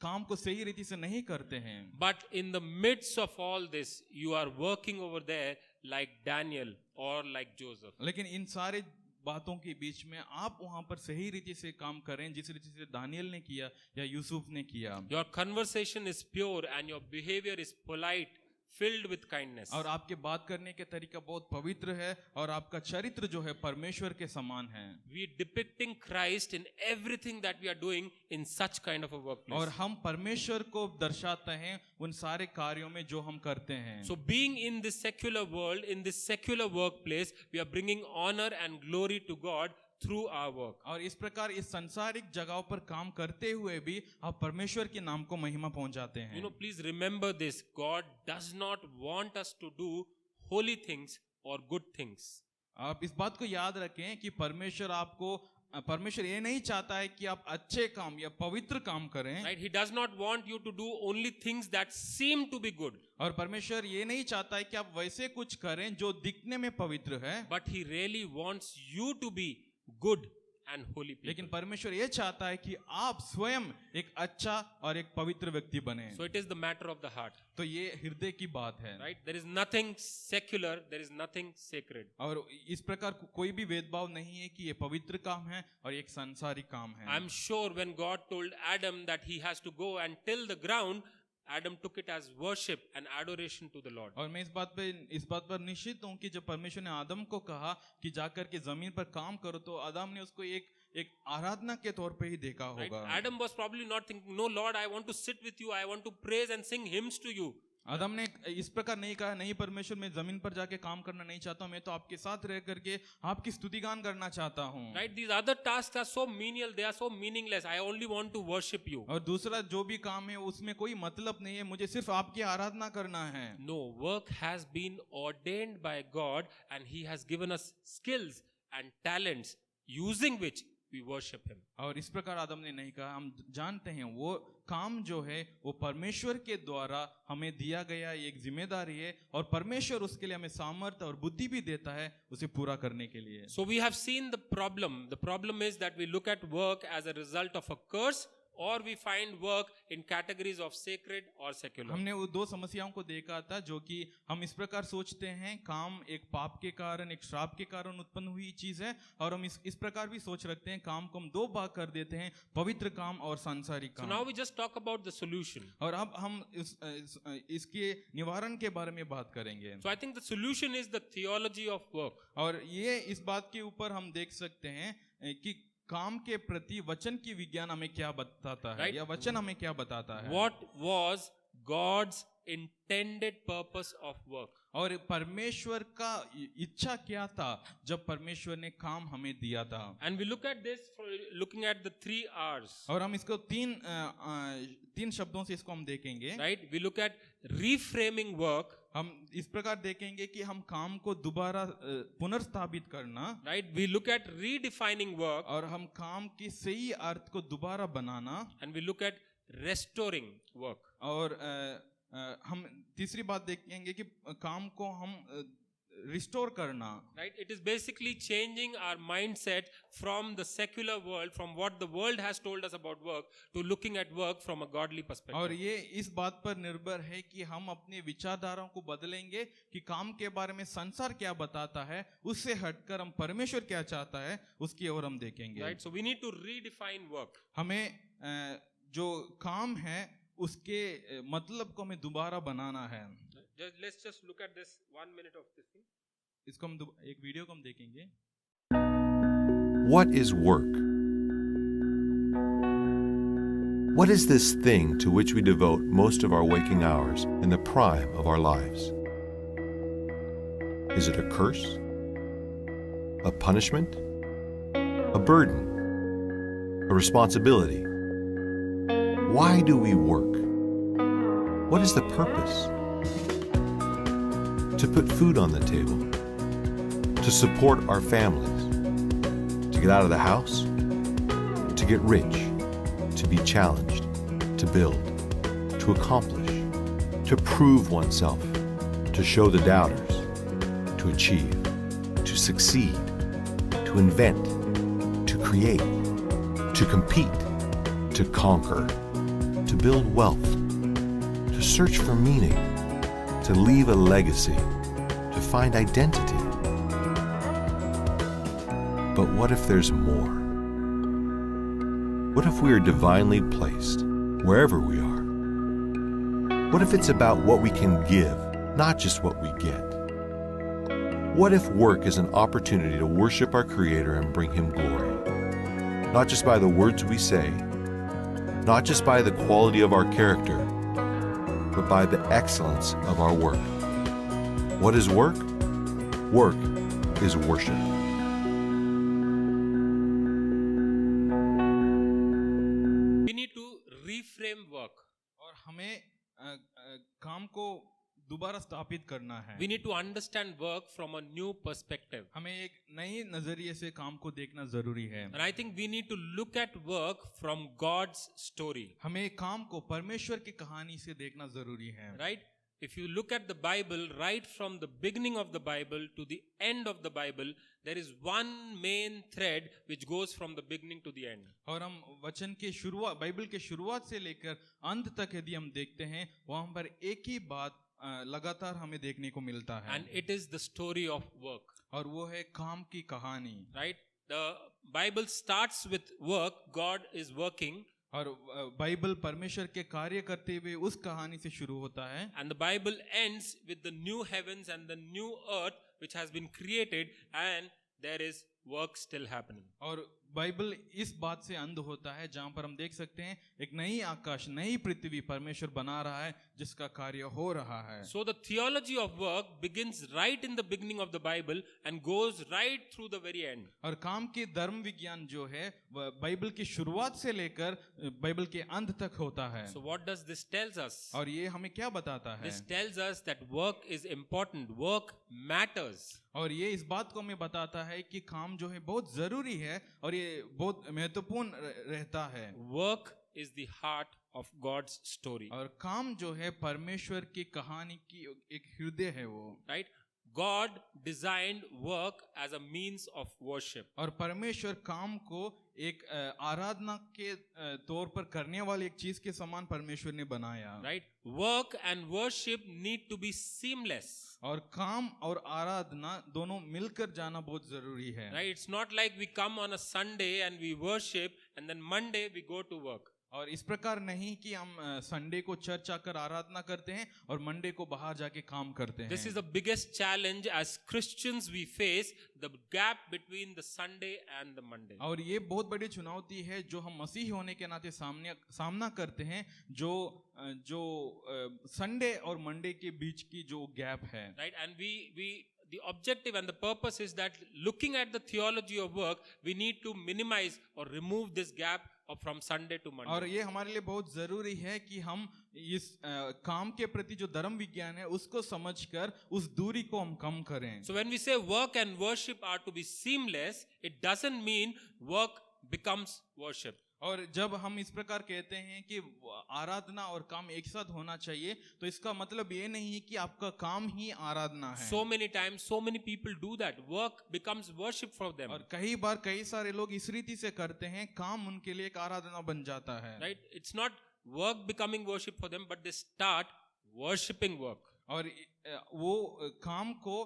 काम को सही रीति से नहीं करते हैं। But in the midst of all this, you are working over there like Daniel or like Joseph. लेकिन इन सारे बातों के बीच में आप वहां पर सही रीति से काम करें, जिस रीति से दानियल ने किया या यूसुफ ने किया। Your conversation is pure and your behavior is polite, filled with kindness. और आपके बात करने के तरीका बहुत पवित्र है और आपका चरित्र जो है परमेश्वर के समान है। We depicting Christ in everything that we are doing in such kind of a workplace. और हम परमेश्वर को दर्शाते हैं उन सारे कार्यों में जो हम करते हैं। So being in this secular world, in this secular workplace, we are bringing honor and glory to God through our work. और इस प्रकार इस संसारिक जगहों पर काम करते हुए भी आप परमेश्वर के नाम को महिमा पहुंचाते हैं। You know, please remember this. God does not want us to do holy things or good things. आप इस बात को याद रखें कि परमेश्वर ये नहीं चाहता है कि आप अच्छे काम या पवित्र काम करें। Right? He does not want you to do only things that seem to be good. और परमेश्वर ये नहीं चाहता है कि आप वैसे कुछ करें जो दिखने में पवित्र है, But He really wants you to be good and holy people. लेकिन परमेश्वर ये चाहता है कि आप स्वयं एक अच्छा और एक पवित्र व्यक्ति बने। So it is the matter of the heart. तो ये हृदय की बात है। Right? There is nothing secular, there is nothing sacred. और इस प्रकार कोई भी भेदभाव नहीं है कि ये पवित्र काम है और एक सांसारिक काम है। I'm sure when God told Adam that he has to go and till the ground, Adam took it as worship and adoration to the Lord. और मैं इस बात पर निश्चित हूँ कि जब परमेश्वर ने आदम को कहा कि जाकर के जमीन पर काम करो, तो आदम ने उसको एक आराधना के तौर पे ही देखा Right? होगा। Adam was probably not thinking, no Lord, I want to sit with you, I want to praise and sing hymns to you. आदम ने इस प्रकार नहीं कहा, नहीं परमेश्वर मैं जमीन पर जाके काम करना नहीं चाहता हूँ, मैं तो आपके साथ रह करके आपकी स्तुतिगान करना चाहता हूँ। Right? These other tasks are so menial, they are so meaningless. I only want to worship you. और दूसरा जो भी काम है उसमें कोई मतलब नहीं है, मुझे सिर्फ आपकी आराधना करना है। No, work has been ordained by God and He has given us skills and talents using which we worship Him. और इस प्रकार आदम ने नहीं कहा, हम जानते हैं वो काम जो है वो परमेश्वर के द्वारा हमें दिया गया एक जिम्मेदारी है और परमेश्वर उसके लिए हमें सामर्थ्य और बुद्धि भी देता है उसे पूरा करने के लिए। So we have seen the problem. The problem is that we look at work as a result of a curse, or we find work in categories of sacred or secular. हमने वो दो समस्याओं को देखा था, जो कि हम इस प्रकार सोचते हैं काम एक पाप के कारण, एक श्राप के कारण उत्पन्न हुई चीज है, और हम इस प्रकार भी सोच रखते हैं काम को हम दो भाग कर देते हैं, पवित्र काम और सांसारिक So काम। now we just talk about the solution. और अब हम इसके निवारण के बारे में बात करेंगे। So I think the solution is the theology of work. और ये इस बात के ऊपर हम देख सकते हैं कि काम के प्रति वचन की विज्ञान हमें क्या बताता है, Right. या वचन हमें क्या बताता है। What was God's intended purpose of work? और परमेश्वर का इच्छा क्या था जब परमेश्वर ने काम हमें दिया था। And we look at this for looking at the 3 R's. और हम इसको तीन शब्दों से इसको हम देखेंगे। Right? We look at reframing work. हम इस प्रकार देखेंगे कि हम काम को दोबारा पुनर्स्थापित करना। Right? We look at redefining work. और हम काम की सही अर्थ को दोबारा बनाना। And we look at restoring work. और हम तीसरी बात देखेंगे कि काम को हम रिस्टोर करना। Right? It is basically changing our mindset from the secular world, from what the world has told us about work, to looking at work from a godly perspective. और ये इस बात पर निर्भर है कि हम अपने विचारधाराओं को बदलेंगे कि काम के बारे में संसार क्या बताता है, उससे हटकर हम परमेश्वर क्या चाहता है उसकी ओर हम देखेंगे। Right? So we need to redefine work. हमें जो काम है उसके मतलब को हमें दोबारा बनाना है। Let's just look at this 1 minute of this thing. इसको हम एक वीडियो को हम देखेंगे। What is work? What is this thing to which we devote most of our waking hours in the prime of our lives? Is it a curse? A punishment? A burden? A responsibility? Why do we work? What is the purpose? To put food on the table, to support our families, to get out of the house, to get rich, to be challenged, to build, to accomplish, to prove oneself, to show the doubters, to achieve, to succeed, to invent, to create, to compete, to conquer, to build wealth, to search for meaning, to leave a legacy, to find identity. But what if there's more? What if we are divinely placed wherever we are? What if it's about what we can give, not just what we get? What if work is an opportunity to worship our Creator and bring Him glory? Not just by the words we say, not just by the quality of our character, but by the excellence of our work. What is work? Work is worship. We need to reframe work. और हमें काम को दोबारा स्थापित करना है. We need to understand work from a new perspective. हमें एक नई नजरिए से काम को देखना जरूरी है. And I think we need to look at work from God's story. हमें काम को परमेश्वर की कहानी से देखना जरूरी है. Right? If you look at the Bible, right from the beginning of the Bible to the end of the Bible, there is one main thread which goes from the beginning to the end. और हम वचन के शुरुआत, Bible के शुरुआत से लेकर अंत तक यदि हम देखते हैं, वहाँ पर एक ही बात लगातार हमें देखने को मिलता है. And it is the story of work. और वो है काम की कहानी. Right? The Bible starts with work. God is working. और बाइबल परमेश्वर के कार्य करते हुए उस कहानी से शुरू होता है. And the Bible ends with the new heavens and the new earth which has been created, and there is work still happening. और बाइबल इस बात से अंत होता है जहां पर हम देख सकते हैं एक नई आकाश, नई पृथ्वी परमेश्वर बना रहा है जिसका कार्य हो रहा है. So the theology of work begins right in the beginning of the Bible and goes right through the very end. और काम के धर्म विज्ञान जो है वह बाइबल की शुरुआत से लेकर बाइबल के अंत तक होता है. So what does this tells us? और ये हमें क्या बताता है? This tells us that work is important. Work matters. और ये इस बात को हमें बताता है कि काम जो है बहुत जरूरी है और ये बहुत महत्वपूर्ण रहता है. Work is the heart of God's story. और काम जो है परमेश्वर की कहानी की एक हृदय है वो. Right? God designed work as a means of worship. और परमेश्वर काम को एक आराधना के तौर पर करने वाली एक चीज के समान परमेश्वर ने बनाया. Right? Work and worship need to be seamless. और काम और आराधना दोनों मिलकर जाना बहुत जरूरी है. Right? It's not like we come on a Sunday and we worship and then Monday we go to work. और इस प्रकार नहीं कि हम संडे को चर्च आकर आराधना करते हैं और मंडे को बाहर जाके काम करते हैं. This is the biggest challenge as Christians we face, the gap between the Sunday and the Monday. और ये बहुत बड़ी चुनौती है जो हम मसीही होने के नाते सामना करते हैं, जो संडे और मंडे के बीच की जो गैप है. Right? And the objective and the purpose is that looking at the theology of work, we need to minimize or remove this gap from Sunday to Monday. और ये हमारे लिए बहुत जरूरी है कि हम इस काम के प्रति जो धर्म विज्ञान है उसको समझकर उस दूरी को हम कम करें. So when we say work and worship are to be seamless, it doesn't mean work becomes worship. और जब हम इस प्रकार कहते हैं कि आराधना और काम एक साथ होना चाहिए, तो इसका मतलब ये नहीं है कि आपका काम ही आराधना है. So many times, so many people do that. Work becomes worship for them. और कई बार कई सारे लोग इस रीति से करते हैं, काम उनके लिए एक आराधना बन जाता है. Right? It's not work becoming worship for them, but they start worshiping work. और वो काम को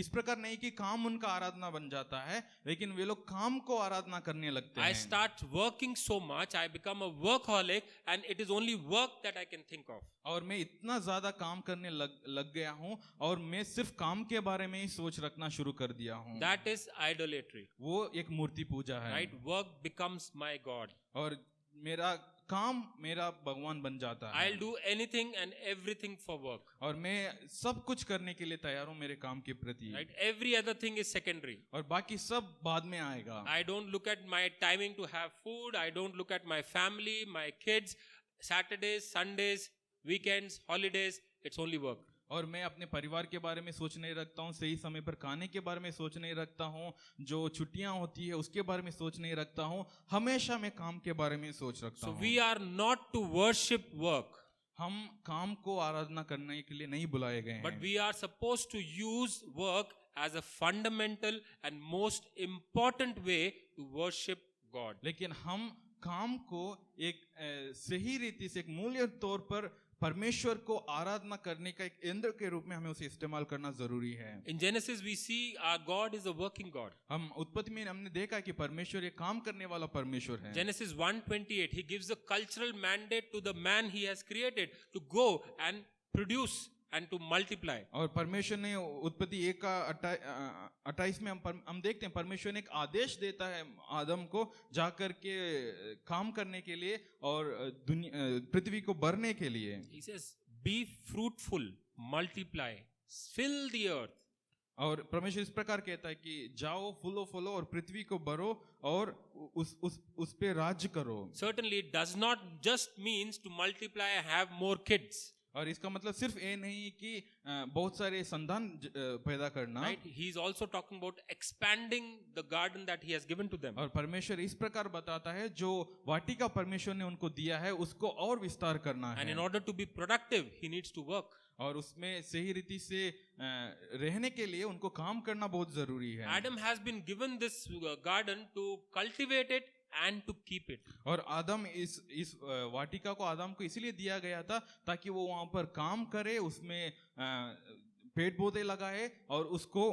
इस प्रकार नहीं कि काम उनका आराधना बन जाता है, लेकिन वे लोग काम को आराधना करने लगते हैं. I start working so much, I become a workaholic, and it is only work that I can think of. और मैं इतना ज्यादा काम करने लग गया हूँ और मैं सिर्फ काम के बारे में ही सोच रखना शुरू कर दिया हूँ. That is idolatry. वो एक मूर्ति पूजा है. Right? Work becomes my God. और मेरा काम मेरा भगवान बन जाता है. I'll do anything and everything for work. और मैं सब कुछ करने के लिए तैयार हूँ मेरे काम के प्रति. Right? Every other thing is secondary. और बाकी सब बाद में आएगा. I don't look at my timing to have food. I don't look at my family, my kids, Saturdays, Sundays, weekends, holidays. It's only work. और मैं अपने परिवार के बारे में सोच नहीं रखता हूँ, सही समय पर खाने के बारे में सोच नहीं रखता हूँ, जो छुट्टियां होती है उसके बारे में सोच नहीं रखता हूँ, हमेशा मैं काम के बारे में सोच रखता हूँ. So we are not to worship work. हम काम को आराधना करने के लिए नहीं बुलाए गए हैं. But we are supposed to use work as a fundamental and most important way to worship God. लेकिन हम काम को एक सही रीति से एक मूल्य तौर पर परमेश्वर को आराधना करने का एक यंत्र के रूप में हमें उसे इस्तेमाल करना जरूरी है। In Genesis, we see our God is a working God. हम उत्पत्ति में हमने देखा कि परमेश्वर एक काम करने वाला परमेश्वर है। Genesis 1:28, he gives a cultural mandate to the man he has created to go and produce and to multiply. और परमेश्वर ने उत्पत्ति 1 का 28 में हम देखते हैं परमेश्वर ने एक आदेश देता है आदम को जाकर के काम करने के लिए और पृथ्वी को भरने के लिए। He says, be fruitful, multiply, fill the earth. और परमेश्वर इस प्रकार कहता है कि जाओ फूलो फूलो और पृथ्वी को भरो और उस पे राज्य करो। Certainly it does not just means to multiply and have more kids. और इसका मतलब सिर्फ ये नहीं कि बहुत सारे संतान पैदा करना। Right? He is also talking about expanding the garden that he has given to them. और परमेश्वर इस प्रकार बताता है जो वाटिका परमेश्वर ने उनको दिया है उसको और विस्तार करना है। And in order to be productive, he needs to work. और उसमें सही रीति से रहने के लिए उनको काम करना बहुत जरूरी है। Adam has been given this garden to cultivate it and to keep it. और आदम इस वाटिका को आदम को इसलिए दिया गया था ताकि वो वहां पर काम करे, उसमें पेड़ पौधे लगाए और उसको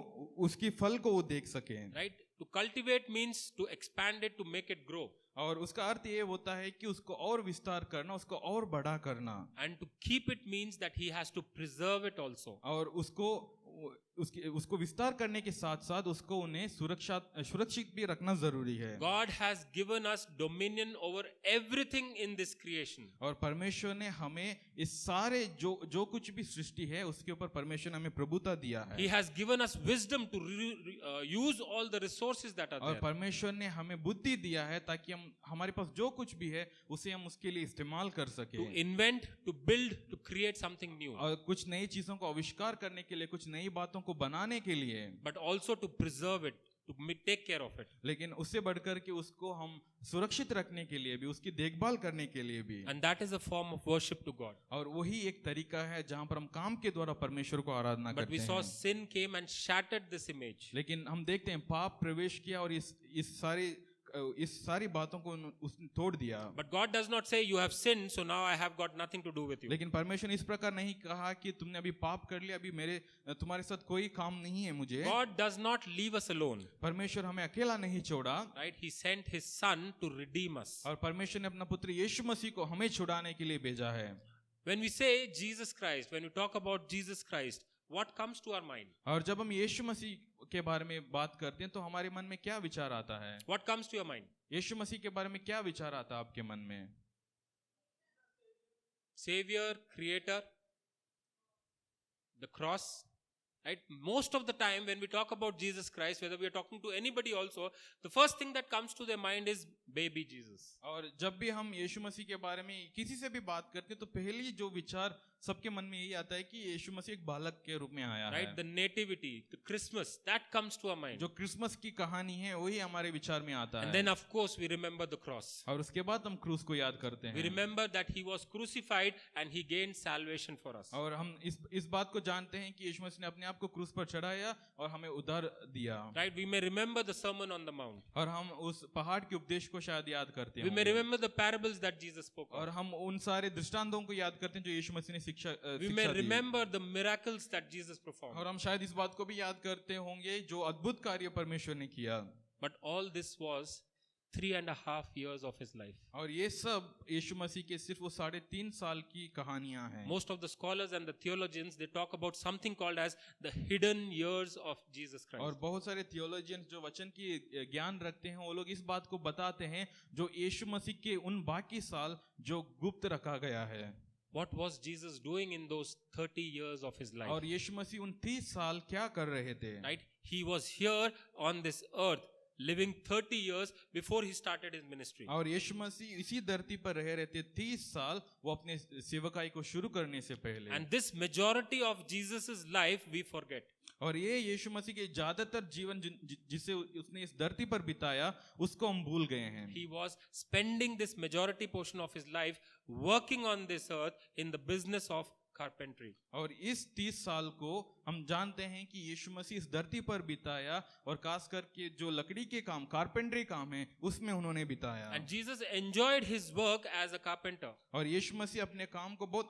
उसकी फल को वो देख सके। Right? To cultivate means to expand it, to make it grow. और उसका अर्थ ये होता है कि उसको और विस्तार करना, उसको और बड़ा करना। And to keep it means that he has to preserve it also. और उसको विस्तार करने के साथ साथ उसको उन्हें सुरक्षित भी रखना जरूरी है। God has given us dominion over everything in this creation. और परमेश्वर ने हमें इस सारे जो कुछ भी सृष्टि है उसके ऊपर परमेश्वर ने हमें प्रभुता दिया है। He has given us wisdom to use all the resources that are और there. परमेश्वर ने हमें बुद्धि दिया है ताकि हमारे पास जो कुछ भी है उसे हम उसके लिए इस्तेमाल कर सके। To invent, to build, to create something new. और कुछ नई चीजों को आविष्कार करने के लिए, कुछ नई बातों को बनाने के लिए, But also to preserve it, to take care of it. लेकिन उससे बढ़कर के उसको हम सुरक्षित रखने के लिए भी, उसकी देखभाल करने के लिए भी। And that is a form of worship to God. और वही एक तरीका है जहां पर हम काम के द्वारा परमेश्वर को आराधना But करते we saw हैं। sin came and shattered this image. लेकिन हम देखते हैं पाप प्रवेश किया और इस सारी बातों को उसने तोड़ दिया। But God does not say you have sinned, so now I have got nothing to do with you. लेकिन परमेश्वर ने इस प्रकार नहीं कहा कि तुमने अभी पाप कर लिया, अभी तुम्हारे साथ कोई काम नहीं है मुझे। God does not leave us alone. परमेश्वर हमें अकेला नहीं छोड़ा। Right? He sent His Son to redeem us. और परमेश्वर ने अपना पुत्र यीशु मसीह को हमें छुड़ाने के लिए भेजा है। When we say Jesus Christ, when we talk about Jesus Christ, what comes to our mind? और जब हम यीशु मसीह के बारे में बात करते हैं तो हमारे मन में क्या विचार आता है? What comes to your mind? यीशु मसीह के बारे में क्या विचार आता है आपके मन में? Savior, Creator, the cross. Right? Most of the time when we talk about Jesus Christ, whether we are talking to anybody also, the first thing that comes to their mind is baby Jesus. और जब भी हम यीशु मसीह के बारे में किसी से भी बात करते हैं तो पहली जो विचार सबके मन में यही आता है कि यीशु मसीह एक बालक के रूप में आया Right? है। The nativity, the Christmas, that comes to our mind. जो क्रिसमस की कहानी है वही हमारे विचार में आता And है। then of course we remember the cross. और उसके बाद हम क्रूस को याद करते We हैं। remember that He was crucified and He gained salvation for us. और हम इस बात को जानते हैं कि यीशु मसीह ने अपने आप को क्रूस पर चढ़ाया और हमें उद्धार दिया। Right? We may remember the Sermon on the Mount. और हम उस पहाड़ के उपदेश को शायद याद करते We may हैं। remember the parables that Jesus spoke और of. हम उन सारे दृष्टांतों को याद करते हैं जो यीशु मसीह ने शिक्षा We may the. remember the miracles that Jesus performed. और हम शायद इस बात को भी याद करते होंगे जो अद्भुत कार्य परमेश्वर ने किया। But all this was 3.5 years of His life. और ये सब यीशु मसीह के सिर्फ वो 3.5 साल की कहानियां हैं। Most of the scholars and the theologians, they talk about something called as the hidden years of Jesus Christ. और बहुत सारे थियोलॉजियंस जो वचन की ज्ञान रखते हैं वो लोग इस बात को बताते हैं जो यीशु मसीह के उन बाकी साल जो गुप्त रखा गया है। What was Jesus doing in those 30 years of His life? और यीशु मसीह उन 30 साल क्या कर रहे थे? Right? He was here on this earth living 30 years before He started His ministry. और यीशु मसीह इसी धरती पर रहे थे 30 साल वो अपने सेवकाई को शुरू करने से पहले। And this majority of Jesus's life we forget. और ये यीशु मसीह के ज्यादातर जीवन जिसे उसने इस धरती पर बिताया उसको हम भूल गए हैं। He was spending this majority portion of His life working on this earth in the business of carpentry. और इस 30 साल को हम जानते हैं कि यीशु मसीह इस धरती पर बिताया और खास करके जो लकड़ी के काम कारपेंट्री काम है उसमें उन्होंने बिताया। And Jesus enjoyed his work as a carpenter. और यीशु मसीह अपने काम को बहुत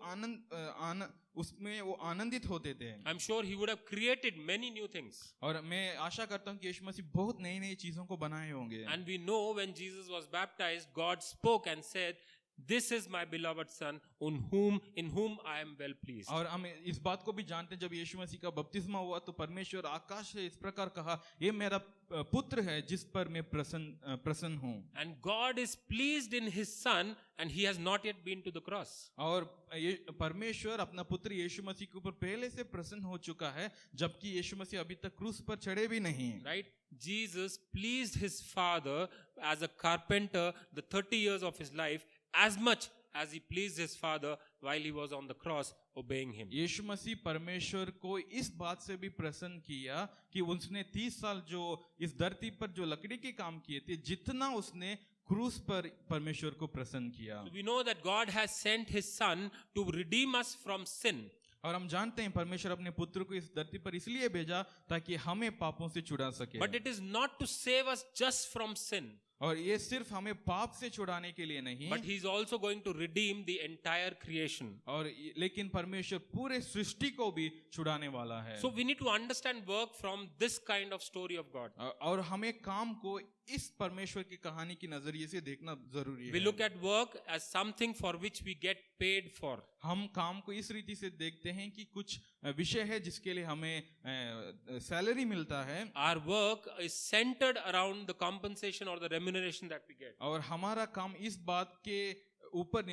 उसमें वो आनंदित होते थे। I'm sure he would have created many new things. और मैं आशा करता हूँ कि यीशु मसीह बहुत नई नई चीजों को बनाए होंगे। And we know when Jesus was baptized, God spoke and said, "This is my beloved son, in whom I am well pleased." और हम इस बात को भी जानते हैं जब यीशु मसीह का बपतिस्मा हुआ तो परमेश्वर आकाश से इस प्रकार कहा, ये मेरा पुत्र है जिस पर मैं प्रसन्न हूँ। And God is pleased in his son, and he has not yet been to the cross. और ये परमेश्वर अपना पुत्र यीशु मसीह के ऊपर पहले से प्रसन्न हो चुका है जबकि यीशु मसीह अभी तक क्रूस पर चढ़े भी नहीं। Right? Jesus pleased his father as a carpenter the 30 years of his life as much as he pleased his father while he was on the cross obeying him. यीशु मसीह परमेश्वर को इस बात से भी प्रसन्न किया कि उसने 30 साल जो इस धरती पर जो लकड़ी के काम किए थे जितना उसने क्रूस पर परमेश्वर को प्रसन्न किया। So we know that God has sent his son to redeem us from sin. और हम जानते हैं परमेश्वर अपने पुत्र को इस धरती पर इसलिए भेजा ताकि हमें पापों से छुड़ा सके। But it is not to save us just from sin. और ये सिर्फ हमें पाप से छुड़ाने के लिए नहीं, But he is also going to redeem the entire creation. और लेकिन परमेश्वर पूरे सृष्टि को भी छुड़ाने वाला है। So we need to understand work from this kind of story of God. और हमें काम को इस परमेश्वर की कहानी की नजरिए से देखना जरूरी है। We look at work as something for which we get paid for. हम काम को इस रीति से देखते हैं कि कुछ विषय है जिसके लिए हमें सैलरी मिलता है। Our work is centered around the compensation or the remuneration that we get. और हमारा काम इस बात के ऊपर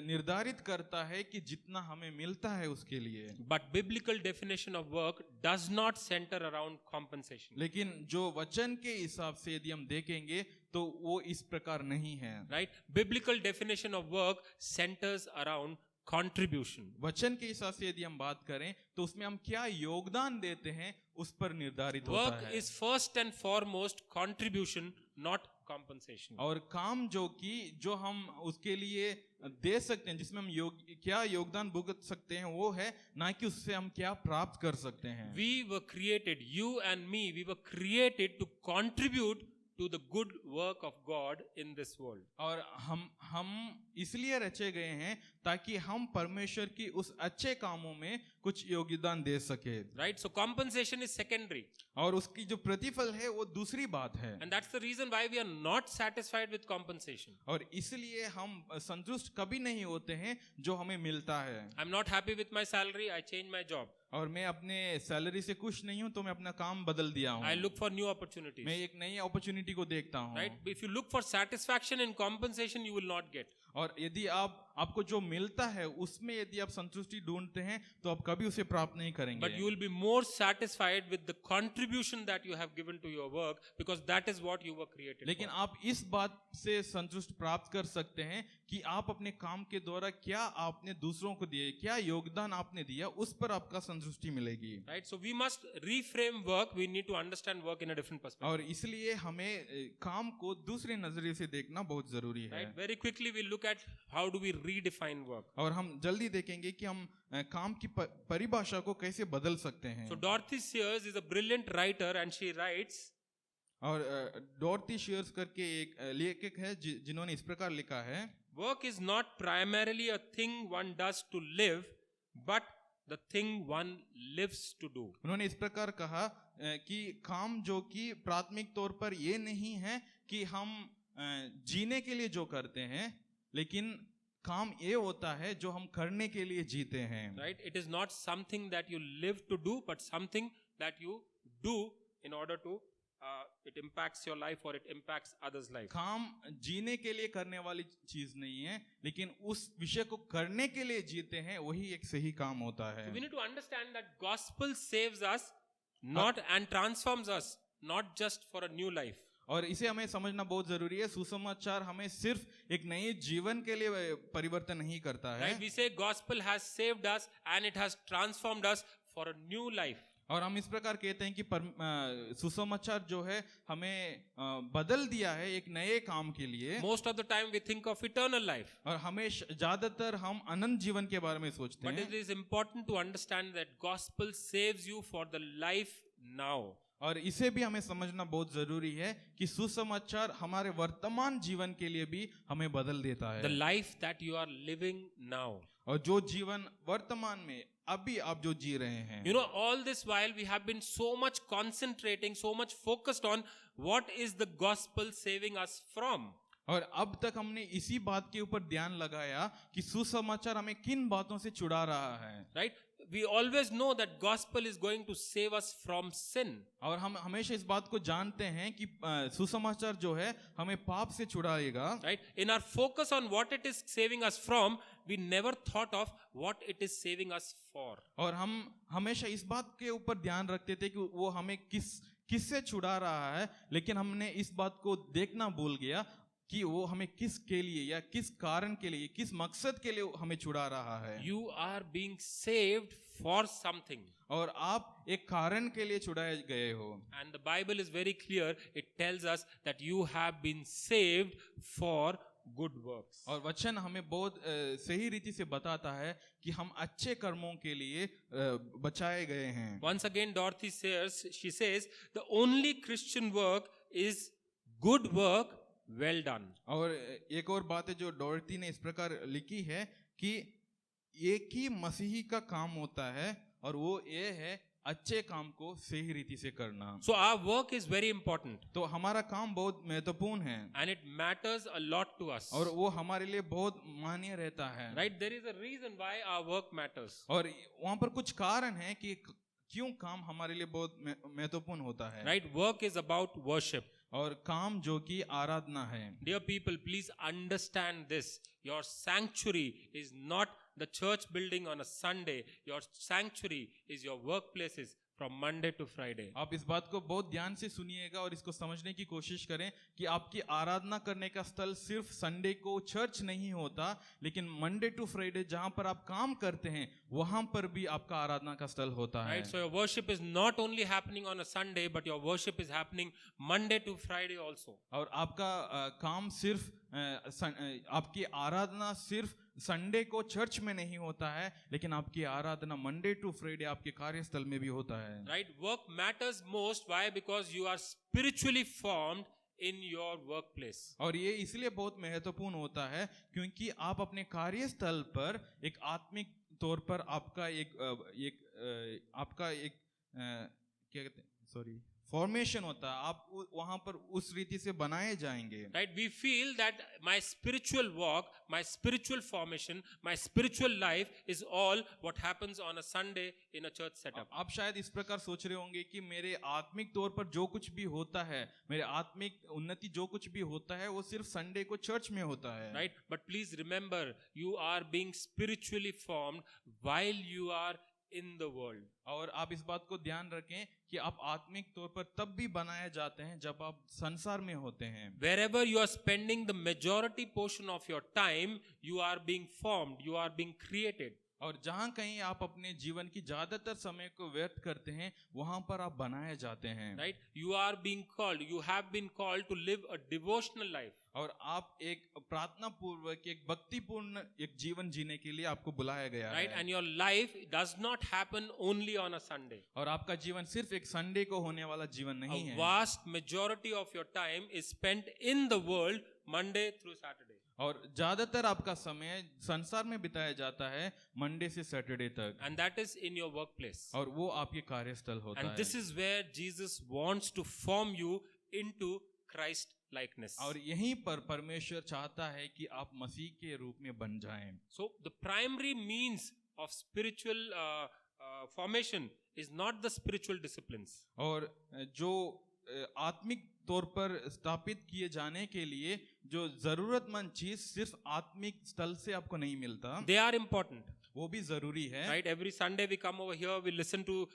निर्धारित करता है कि जितना हमें मिलता है उसके लिए। But biblical definition of work does not center around compensation. लेकिन जो वचन के हिसाब से यदि हम देखेंगे तो वो इस प्रकार नहीं है। Right? Biblical definition of work centers around contribution. वचन के हिसाब से यदि हम बात करें तो उसमें हम क्या योगदान देते हैं उस पर निर्धारित होता Work है। is first and foremost contribution, not compensation. और काम जो हम उसके लिए दे सकते हैं जिसमें हम क्या योगदान भुगत सकते हैं वो है, ना कि उससे हम क्या प्राप्त कर सकते हैं। We were created, you and me, we were created to contribute to the good work of God in this world. और हम इसलिए रचे गए हैं ताकि हम परमेश्वर की उस अच्छे कामों में कुछ योगदान दे सके। Right? So compensation is secondary. और उसकी जो प्रतिफल है वो दूसरी बात है। And that's the reason why we are not satisfied with compensation. और इसलिए हम संतुष्ट कभी नहीं होते हैं जो हमें मिलता है। I'm not happy with my salary, I change my job. और मैं अपने सैलरी से खुश नहीं हूं तो मैं अपना काम बदल दिया हूं। I look for new opportunities. मैं एक नई अपॉर्चुनिटी को देखता हूं। Right? If you look for satisfaction in compensation, you will not get. और यदि आपको जो मिलता है उसमें यदि आप संतुष्टि ढूंढते हैं तो आप कभी उसे प्राप्त नहीं करेंगे। But you will be more satisfied with the contribution that you have given to your work, because that is what you were created लेकिन for. आप इस बात से संतुष्ट प्राप्त कर सकते हैं कि आप अपने काम के द्वारा क्या आपने दूसरों को दिए, क्या योगदान आपने दिया, उस पर आपका संतुष्टि मिलेगी। Right? So we must reframe work. We need to understand work in a different perspective. और इसलिए हमें काम को दूसरे नजरिए से देखना बहुत जरूरी है। Right? Very quickly we look at how do we redefine work. और हम जल्दी देखेंगे कि हम काम की परिभाषा को कैसे बदल सकते हैं। So Dorothy Sayers is a brilliant writer, and she writes, और डॉर्थी शेयर्स करके एक लेखक है जिन्होंने इस प्रकार लिखा है, work is not primarily a thing one does to live, but the thing one lives to do. उन्होंने इस प्रकार कहा कि काम जो कि प्राथमिक तौर पर ये नहीं है कि हम जीने के लिए जो करते हैं, लेकिन काम ये होता है जो हम करने के लिए जीते हैं। Right? It is not something that you live to do, but something that you do in order to it impacts your life or it impacts others' life. काम जीने के लिए करने वाली चीज नहीं है, लेकिन उस विषय को करने के लिए जीते हैं, वही एक सही काम होता है। So we need to understand that gospel saves us, not and transforms us, not just for a new life. और इसे हमें समझना बहुत जरूरी है। सुसमाचार हमें सिर्फ एक नए जीवन के लिए परिवर्तन नहीं करता है। Right? We say gospel has saved us and it has transformed us for a new life. और हम इस प्रकार कहते हैं कि सुसमाचार जो है हमें बदल दिया है एक नए काम के लिए। Most of the time we think of eternal life. और हमेशा ज्यादातर हम अनंत जीवन के बारे में सोचते But it हैं। is important to understand that gospel saves you for the life now. और इसे भी हमें समझना बहुत जरूरी है कि सुसमाचार हमारे वर्तमान जीवन के लिए भी हमें बदल देता The है। life that you are living now. और जो जीवन वर्तमान में अभी आप जो जी रहे हैं, You know, all this while we have been so much concentrating, so much focused on what is the gospel saving us from. और अब तक हमने इसी बात के ऊपर ध्यान लगाया कि सुसमाचार हमें किन बातों से छुड़ा रहा है। Right? We always know that gospel is going to save us from sin. और हम हमेशा इस बात को जानते हैं कि सुसमाचार जो है हमें पाप से छुड़ाएगा। Right? In our focus on what it is saving us from, we never thought of what it is saving us for. और हम हमेशा इस बात के ऊपर ध्यान रखते थे कि वो हमें किससे छुड़ा रहा है, लेकिन हमने इस बात को देखना भूल गया कि वो हमें किस के लिए या किस कारण के लिए, किस मकसद के लिए हमें छुड़ा रहा है। You are being saved for something. और आप एक कारण के लिए छुड़ाए गए हो। And the Bible is very clear. It tells us that you have been saved for good works. और वचन हमें बहुत सही रीति से बताता है कि हम अच्छे कर्मों के लिए बचाए गए हैं। Once again, Dorothy says, she says, the only Christian work is good work, well done. और एक और बात है जो डॉर्थी ने इस प्रकार लिखी है कि एक ही मसीही का काम होता है और वो ये है अच्छे काम को सही रीति से करना। So our work is very important. तो हमारा काम बहुत महत्वपूर्ण है And it matters a lot to us. और वो हमारे लिए बहुत मान्य रहता है। Right? There is a reason why our work matters. और वहाँ पर कुछ कारण है कि क्यों काम हमारे लिए बहुत महत्वपूर्ण होता है। Right? Work is about worship. और काम जो कि आराधना है। Dear people, please understand this. Your sanctuary is not the church building on a Sunday. Your sanctuary is your workplaces from Monday to Friday. आप इस बात को बहुत ध्यान से सुनिएगा और इसको समझने की कोशिश करें कि आपकी आराधना करने का स्थल सिर्फ संडे को चर्च नहीं होता, लेकिन मंडे टू फ्राइडे जहां पर आप काम करते हैं वहां पर भी आपका आराधना का स्थल होता है। Right? So your worship is not only happening on a Sunday, but your worship is happening Monday to Friday also. और आपका काम सिर्फ आपकी आराधना सिर्फ संडे को चर्च में नहीं होता है, लेकिन आपकी आराधना मंडे टू फ्राइडे आपके कार्यस्थल में भी होता है। Right? Work matters most. Why? Because you are spiritually formed in your workplace. और ये इसलिए बहुत महत्वपूर्ण होता है क्योंकि आप अपने कार्यस्थल पर एक आत्मिक तौर पर आपका एक क्या कहते हैं, सॉरी, फॉर्मेशन होता है। आप वहां पर उस रीति से बनाए जाएंगे। Right? We feel that my spiritual walk, my spiritual formation, my spiritual life is all what happens on a Sunday in a church setup. आप शायद इस प्रकार सोच रहे होंगे कि मेरे आत्मिक तौर पर जो कुछ भी होता है, मेरे आत्मिक उन्नति जो कुछ भी होता है वो सिर्फ संडे को चर्च में होता है। Right? But please remember, you are being spiritually formed while you are in the world. और आप इस बात को ध्यान रखें कि आप आत्मिक तौर पर तब भी बनाए जाते हैं जब आप संसार में होते हैं। Wherever you are spending the majority portion of your time, you are being formed, you are being created. और जहां कहीं आप अपने जीवन की ज्यादातर समय को व्यर्थ करते हैं वहां पर आप बनाए जाते हैं। Right? You are being called, you have been called to live a devotional life. और आप एक प्रार्थना पूर्वक एक भक्तिपूर्ण एक जीवन जीने के लिए आपको बुलाया गया Right? है। And your life does not happen only on a Sunday. और आपका जीवन सिर्फ एक संडे को होने वाला जीवन नहीं A है। vast majority of your time is spent in the world Monday through Saturday. और ज्यादातर आपका समय संसार में बिताया जाता है मंडे से सैटरडे तक। And that is in your workplace. और वो आपके कार्यस्थल होता And है। this is where Jesus wants to form you into Christ likeness. और यहीं पर परमेश्वर चाहता है कि आप मसीह के रूप में बन जाएं। So the primary means of spiritual formation is not the spiritual disciplines. और जो आत्मिक तौर पर स्थापित किए जाने के लिए जो जरूरतमंद चीज सिर्फ आत्मिक स्थल से आपको नहीं मिलता। They are important. वो भी जरूरी है। Right? Every Sunday we come over here, we listen to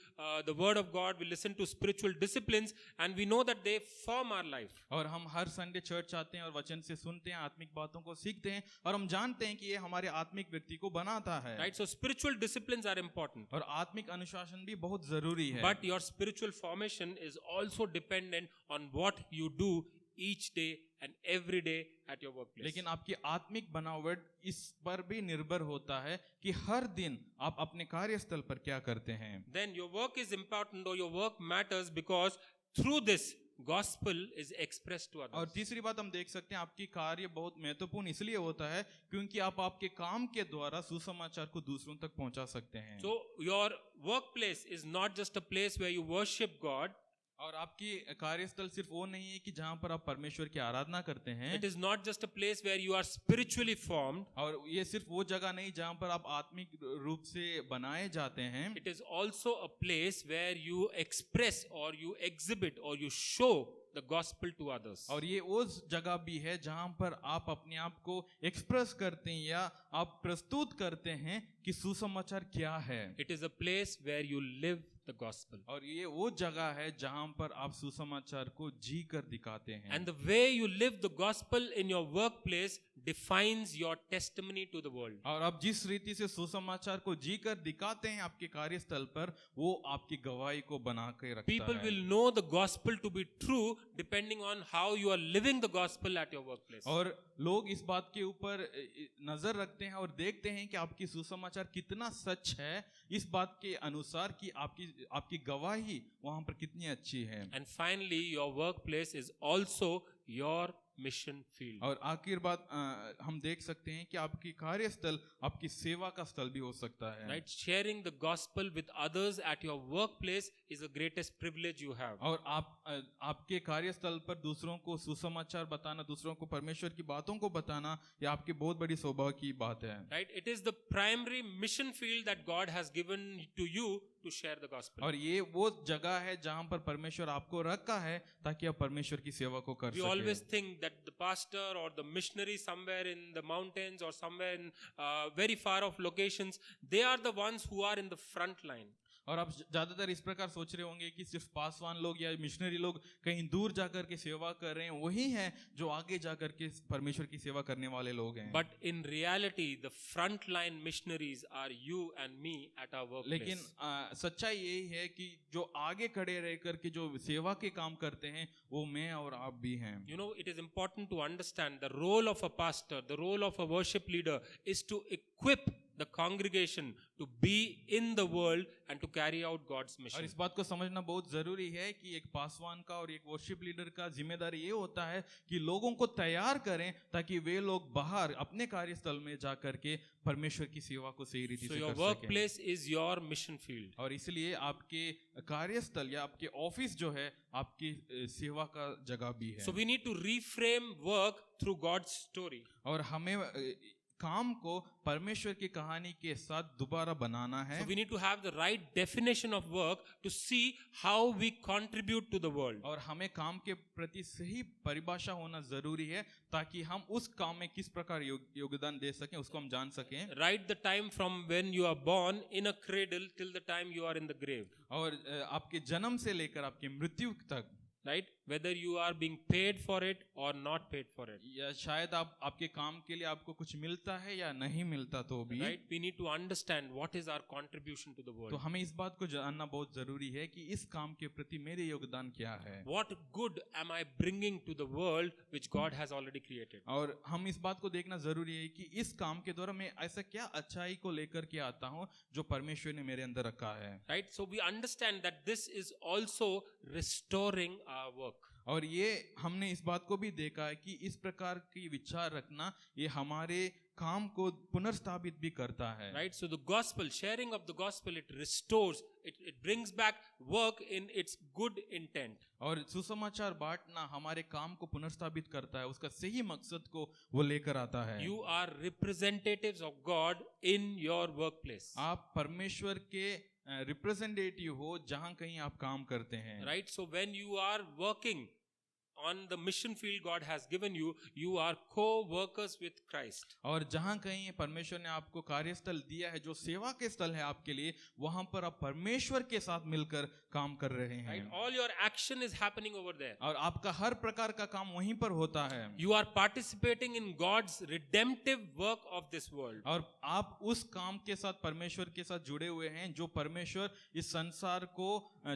the Word of God, we listen to spiritual disciplines, and we know that they form our life. और हम हर संडे चर्च आते हैं और वचन से सुनते हैं, आत्मिक बातों को सीखते हैं और हम जानते हैं कि ये हमारे आत्मिक व्यक्ति को बनाता है। Right? So spiritual disciplines are important. और आत्मिक अनुशासन भी बहुत जरूरी है। But your spiritual formation is also dependent on what you do each day and every day at your workplace. लेकिन आपकी आत्मिक बनावट इस पर भी निर्भर होता है कि हर दिन आप अपने कार्यस्थल पर क्या करते हैं। Then your work is important or your work matters because through this gospel is expressed to others. और तीसरी बात हम देख सकते हैं, आपकी कार्य बहुत महत्वपूर्ण इसलिए होता है क्योंकि आप आपके काम के द्वारा सुसमाचार को दूसरों तक पहुंचा सकते हैं। So your workplace is not just a place where you worship God. और आपकी कार्यस्थल सिर्फ वो नहीं है कि जहां पर आप परमेश्वर की आराधना करते हैं। It is not just a place where you are spiritually formed. और ये सिर्फ वो जगह नहीं जहां पर आप आत्मिक रूप से बनाए जाते हैं। It is also a place where you express or you exhibit or you show the gospel to others. और ये उस जगह भी है जहां पर आप अपने आप को एक्सप्रेस करते हैं या आप प्रस्तुत करते हैं कि सुसमाचार क्या है। It is a place where you live the gospel. और ये वो जगह है जहां पर आप सुसमाचार को जी कर दिखाते हैं। And the way you live the gospel in your workplace defines your testimony to the world. और आप जिस रीति से सुसमाचार को जी कर दिखाते हैं आपके कार्यस्थल पर, वो आपकी गवाही को बना के रखता People है। will know the gospel to be true depending on how you are living the gospel at your workplace. और लोग इस बात के ऊपर नजर रखते हैं और देखते हैं कि आपकी सुसमाचार कितना सच है, इस बात के अनुसार कि आपकी गवाही वहां पर कितनी अच्छी है। And finally, your workplace is also your mission field. और आखिर बात हम देख सकते हैं कि आपकी कार्यस्थल आपकी सेवा का स्थल भी हो सकता है। Right? Sharing the gospel with others at your workplace is the greatest privilege you have. और आपके कार्यस्थल पर दूसरों को सुसमाचार बताना, दूसरों को परमेश्वर की बातों को बताना, यह आपकी बहुत बड़ी सौभाग्य की बात है। Right? It is the primary mission field that God has given to you to share the gospel. और ये वो जगह है जहां पर परमेश्वर आपको रखा है ताकि आप परमेश्वर की सेवा को कर We सकें। always think that the pastor or the missionary somewhere in the mountains or somewhere in very far off locations, they are the ones who are in the front line. और आप ज्यादातर इस प्रकार सोच रहे होंगे कि सिर्फ पासवान लोग या मिशनरी लोग कहीं दूर जाकर के सेवा कर रहे हैं, वही हैं जो आगे जाकर के परमेश्वर की सेवा करने वाले लोग हैं। But in reality, the front line missionaries are you and me at our workplace. लेकिन सच्चाई यही है कि जो आगे खड़े रह करके जो सेवा के काम करते हैं वो मैं और आप भी हैं। You know, it is important to understand the role of a pastor, the role of a worship leader is to equip the congregation to be in the world and to carry out God's और mission. इस बात को समझना बहुत जरूरी है कि एक पासवान का और एक वर्शिप लीडर का जिम्मेदारी ये होता है कि लोगों को तैयार करें ताकि वे लोग बाहर अपने कार्यस्थल में जाकर के परमेश्वर की सेवा को सही रीति So से your कर सकें। workplace is your mission field. और इसलिए आपके कार्यस्थल या आपके ऑफिस जो है आपकी सेवा का जगह भी है। So we need to reframe work through God's story. और हमें काम को परमेश्वर की कहानी के साथ दोबारा बनाना है। So we need to have the right definition of work to see how we contribute to the world. और हमें काम के प्रति सही परिभाषा होना जरूरी है ताकि हम उस काम में किस प्रकार योगदान दे सकें, उसको हम जान सकें। Right the time from when you are born in a cradle till the time you are in the grave. और आपके जन्म से लेकर आपकी मृत्यु तक, Right? Whether you are being paid for it or not paid for it. या शायद आपके काम के लिए आपको कुछ मिलता है या नहीं मिलता तो भी, Right? We need to understand what is our contribution to the तो world. हमें इस बात को जानना बहुत जरूरी है कि इस काम के प्रति मेरे योगदान क्या है। What good am I bringing to the world which God has already created? और हम इस बात को देखना जरूरी है कि इस काम के द्वारा मैं ऐसा क्या अच्छाई को लेकर के आता हूँ जो परमेश्वर ने मेरे अंदर रखा है। Right? So we understand that this is also restoring our work. और ये हमने इस बात को भी देखा है कि इस प्रकार की विचार रखना ये हमारे काम को पुनर्स्थापित भी करता है। Right? So the gospel, sharing of the gospel, it restores, it brings back work in its good intent. और सुसमाचार बांटना हमारे काम को पुनर्स्थापित करता है, उसका सही मकसद को वो लेकर आता है। You are representatives of God in your workplace. आप परमेश्वर के रिप्रेजेंटेटिव हो जहां कहीं आप काम करते हैं। Right? So when you are working on the mission field God has given you, you are co-workers with Christ. और जहाँ कहीं परमेश्वर ने आपको कार्यस्थल दिया है, जो सेवा के स्थल है आपके लिए, वहां पर आप परमेश्वर के साथ मिलकर काम कर रहे हैं। Right? All your action is happening over there. और आपका हर प्रकार का काम वहीं पर होता है। You are participating in God's redemptive work of this world. और आप उस काम के साथ परमेश्वर के साथ जुड़े हुए हैं जो परमेश्वर इस संसार को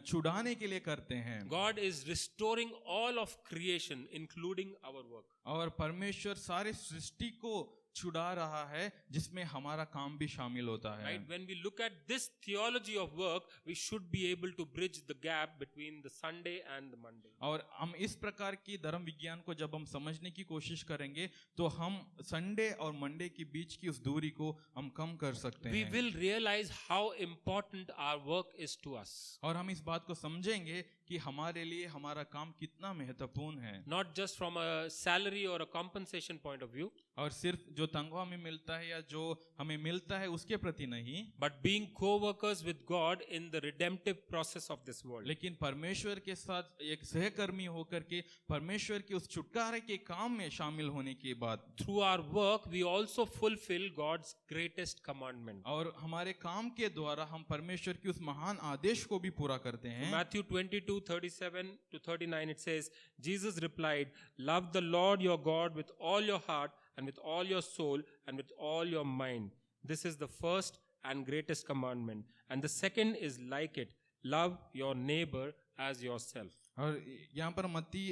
छुड़ाने के लिए करते हैं। God is restoring all of creation, including our work. और परमेश्वर सारे सृष्टि को छुड़ा रहा है, जिसमें हमारा काम भी शामिल होता है। Right? When we look at this theology of work, we should be able to bridge the gap between the Sunday and the Monday. और हम इस प्रकार की धर्म विज्ञान को जब हम समझने की कोशिश करेंगे तो हम संडे और मंडे के बीच की उस दूरी को हम कम कर सकते We हैं। will realize how important our work is to us. और हम इस बात को समझेंगे कि हमारे लिए हमारा काम कितना महत्वपूर्ण है। Not just from a salary or a compensation point of view, और सिर्फ जो तनख्वाह में मिलता है या जो हमें मिलता है उसके प्रति नहीं, but being co-workers with God in the redemptive process of this world. लेकिन परमेश्वर के साथ एक सहकर्मी होकर के परमेश्वर के उस छुटकारे के काम में शामिल होने के बाद Through our work, we also fulfill God's greatest commandment. और हमारे काम के द्वारा हम परमेश्वर की उस महान आदेश को भी पूरा करते हैं। Matthew 22:37 to 39, it says, Jesus replied, "Love the Lord your God with all your heart and with all your soul and with all your mind. This is the first and greatest commandment. And the second is like it. Love your neighbor as yourself." और यहाँ पर मत्ती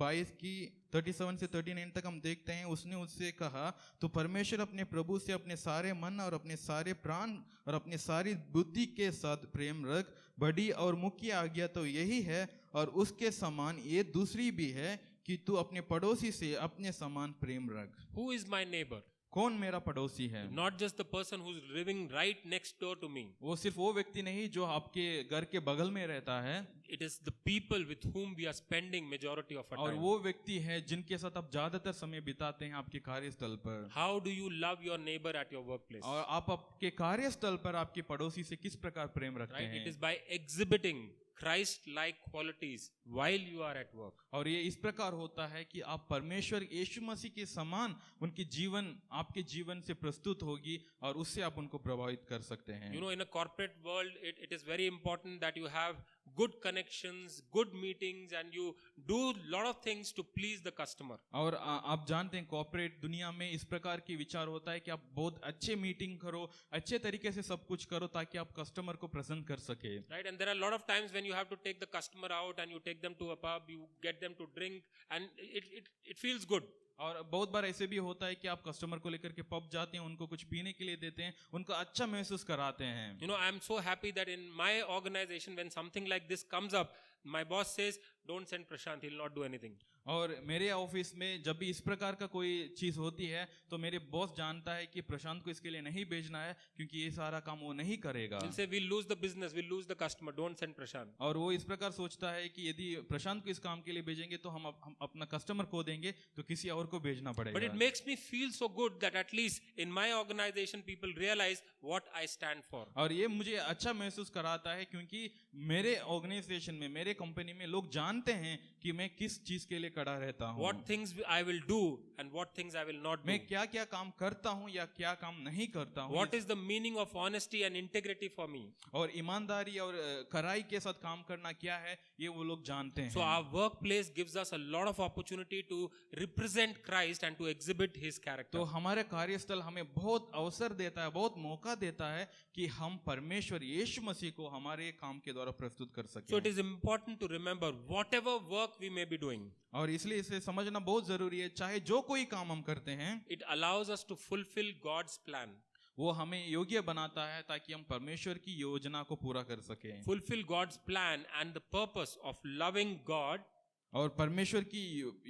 22 की 37 से 39 तक हम देखते हैं, उसने उससे कहा, तो परमेश्वर अपने प्रभु से अपने सारे मन और अपने सारे प्राण और अपनी सारी बुद्धि के साथ प्रेम रख। बड़ी और मुख्य आज्ञा तो यही है, और उसके समान ये दूसरी भी है कि तू अपने पड़ोसी से अपने समान प्रेम रख। Who is my neighbor? कौन मेरा पड़ोसी है? Not just the person who's living right next door to me. वो सिर्फ वो व्यक्ति नहीं जो आपके घर के बगल में रहता है, It is the people with whom we are spending majority of our और time. वो व्यक्ति है जिनके साथ आप ज्यादातर समय बिताते हैं आपके कार्यस्थल पर। How do you love your neighbor at your workplace? और आप आपके कार्यस्थल पर आपके पड़ोसी से किस प्रकार प्रेम रखते Right? It हैं? is by exhibiting Christ-like qualities while you are at work. और ये इस प्रकार होता है कि आप परमेश्वर यीशु मसीह के समान उनकी जीवन आपके जीवन से प्रस्तुत होगी और उससे आप उनको प्रभावित कर सकते हैं। You know, in a corporate world, it is very important that you have good connections, good meetings, and you do lot of things to please the customer. और आप जानते हैं कॉर्पोरेट दुनिया में इस प्रकार की विचार होता है कि आप बहुत अच्छे मीटिंग करो, अच्छे तरीके से सब कुछ करो ताकि आप कस्टमर को प्रसन्न कर सके। Right? And there are a lot of times when you have to take the customer out and you take them to a pub, you get them to drink, and it feels good. और बहुत बार ऐसे भी होता है कि आप customer को लेकर के पब जाते हैं, उनको कुछ पीने के लिए देते हैं, उनको अच्छा महसूस कराते हैं। You know, I am so happy that in my organization, when something like this comes up, my boss says, "Don't send Prashant, he'll not do anything." और मेरे ऑफिस में जब भी इस प्रकार का कोई चीज होती है तो मेरे बॉस जानता है कि प्रशांत को इसके लिए नहीं भेजना है क्योंकि ये सारा काम वो नहीं करेगा। He'll say, "We'll lose the business, we'll lose the customer, don't send Prashant." और वो इस प्रकार सोचता है कि यदि प्रशांत को इस काम के लिए भेजेंगे तो हम अपना कस्टमर खो देंगे, तो किसी और को भेजना But it पड़ेगा। makes me feel so good that at least in my organization people realize what I stand for. और ये मुझे अच्छा महसूस कराता है क्योंकि मेरे ऑर्गेनाइजेशन में, मेरे कंपनी में लोग जानते हैं कि मैं किस चीज के लिए खड़ा रहता हूँ, What things I will do and what things I will not do. मैं क्या क्या काम करता हूँ या क्या काम नहीं करता हूँ। What is the meaning of honesty and integrity for me? और ईमानदारी और खराई के साथ काम करना क्या है, ये वो लोग जानते हैं। So our workplace gives us a lot of opportunity to represent Christ and to exhibit His character. तो हमारे कार्यस्थल हमें बहुत अवसर देता है, बहुत मौका देता है कि हम परमेश्वर यीशु मसीह को हमारे काम के द्वारा प्रस्तुत कर सकें। So it is important to remember whatever work we may be doing, और इसलिए इसे समझना बहुत जरूरी है, चाहे जो कोई काम हम करते हैं it allows us to fulfill God's plan. वो हमें योग्य बनाता है ताकि हम परमेश्वर की योजना को पूरा कर सकें। Fulfill God's plan and the purpose of loving God और परमेश्वर की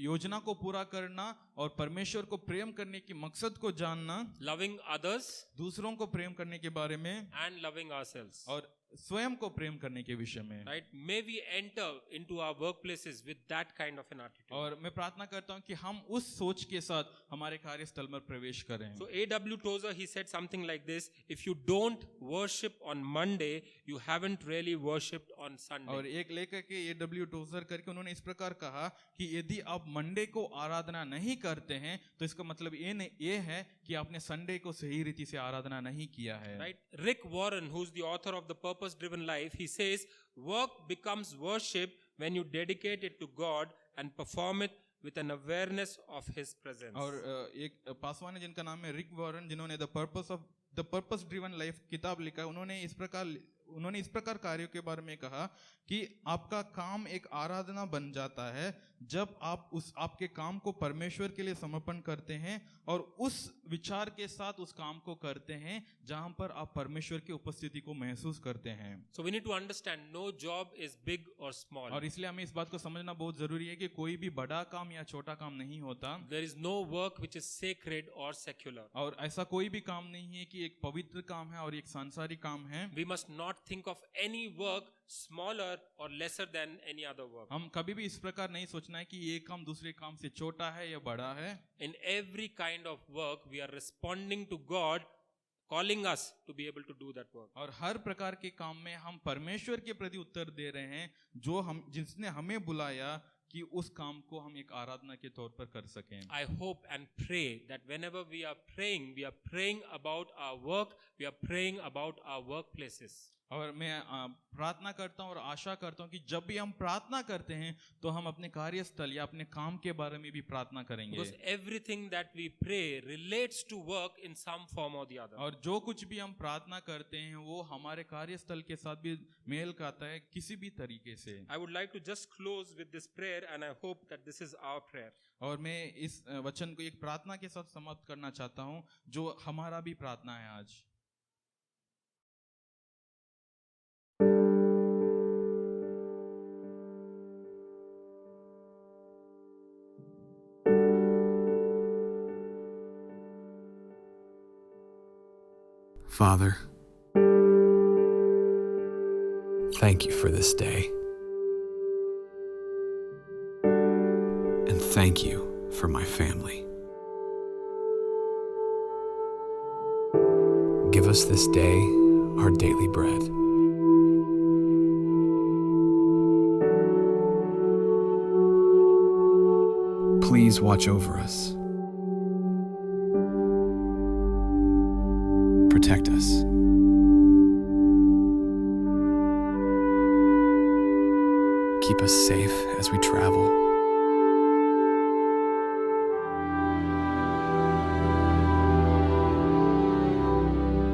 योजना को पूरा करना और परमेश्वर को प्रेम करने की मकसद को जानना, loving others दूसरों को प्रेम करने के बारे में and loving ourselves. और स्वयं को प्रेम करने के विषय में। Right? May we enter into our workplaces with that kind of an attitude. और मैं प्रार्थना करता हूँ कि हम उस सोच के साथ हमारे कार्यस्थल में प्रवेश करें। So A.W. Tozer, he said something like this: if you don't worship on Monday, you haven't really worshipped on Sunday. और एक लेखक के A.W. टोजर करके उन्होंने इस प्रकार कहा कि यदि आप मंडे को आराधना नहीं करते हैं तो इसका मतलब ये है कि आपने संडे को सही रीति से आराधना नहीं किया है। Right? Rick Warren, who's the author of The Purpose-Driven Life, he says, work becomes worship when you dedicate it to God and perform it with an awareness of His presence. और एक पासवान है जिनका नाम है रिक वॉरेन, जिन्होंने the purpose driven life किताब लिखा है। उन्होंने इस प्रकार कार्यों के बारे में कहा कि आपका काम एक आराधना बन जाता है जब आप आपके काम को परमेश्वर के लिए समर्पण करते हैं और उस विचार के साथ उस काम को करते हैं जहां पर आप परमेश्वर की उपस्थिति को महसूस करते हैं। So we need to understand no job is big or small. और इसलिए हमें इस बात को समझना बहुत जरूरी है कि कोई भी बड़ा काम या छोटा काम नहीं होता। There is no work which is sacred or secular. और ऐसा कोई भी काम नहीं है कि एक पवित्र काम है और एक सांसारिक काम है। We must not think of any work smaller or lesser than any other work. हम कभी भी इस प्रकार नहीं सोचना है कि ये काम दूसरे काम से छोटा है या बड़ा है। In every kind of work, we are responding to God calling us to be able to do that work. और हर प्रकार के काम में हम परमेश्वर के प्रति उत्तर दे रहे हैं जिसने हमें बुलाया कि उस काम को हम एक आराधना के तौर पर कर सकें। I hope and pray that whenever we are praying about our work, we are praying about our workplaces. और मैं प्रार्थना करता हूँ और आशा करता हूँ कि जब भी हम प्रार्थना करते हैं तो हम अपने कार्यस्थल या अपने काम के बारे में भी प्रार्थना करेंगे। Because everything that we pray relates to work in some form or the other. और जो कुछ भी हम प्रार्थना करते हैं वो हमारे कार्यस्थल के साथ भी मेल खाता है किसी भी तरीके से। I would like to just close with this prayer and I hope that this is our prayer. और मैं इस वचन को एक प्रार्थना के साथ समाप्त करना चाहता हूँ जो हमारा भी प्रार्थना है आज। Father, thank you for this day. And thank you for my family. Give us this day our daily bread. Please watch over us. Protect us. Keep us safe as we travel.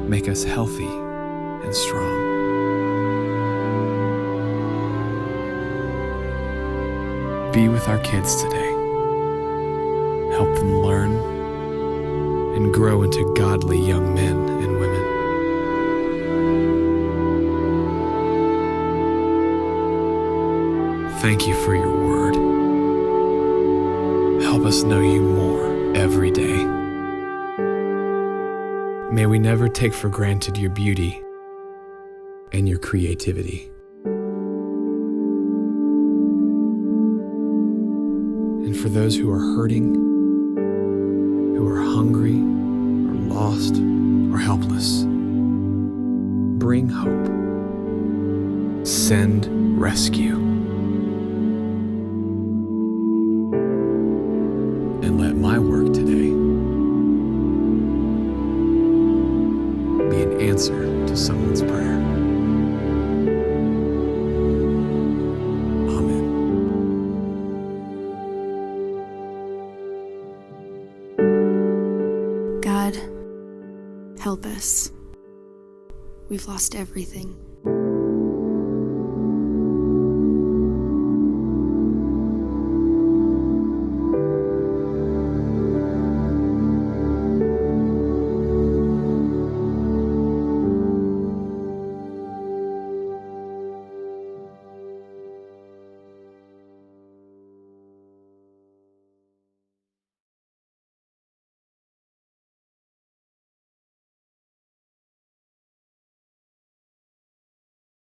Make us healthy and strong. Be with our kids today. Help them learn and grow into godly young men and women. Thank you for your word. Help us know you more every day. May we never take for granted your beauty and your creativity. And for those who are hurting, who are hungry, or lost, or helpless, bring hope. Send rescue. And let my work today be an answer to someone's prayer. Amen. God, help us. We've lost everything.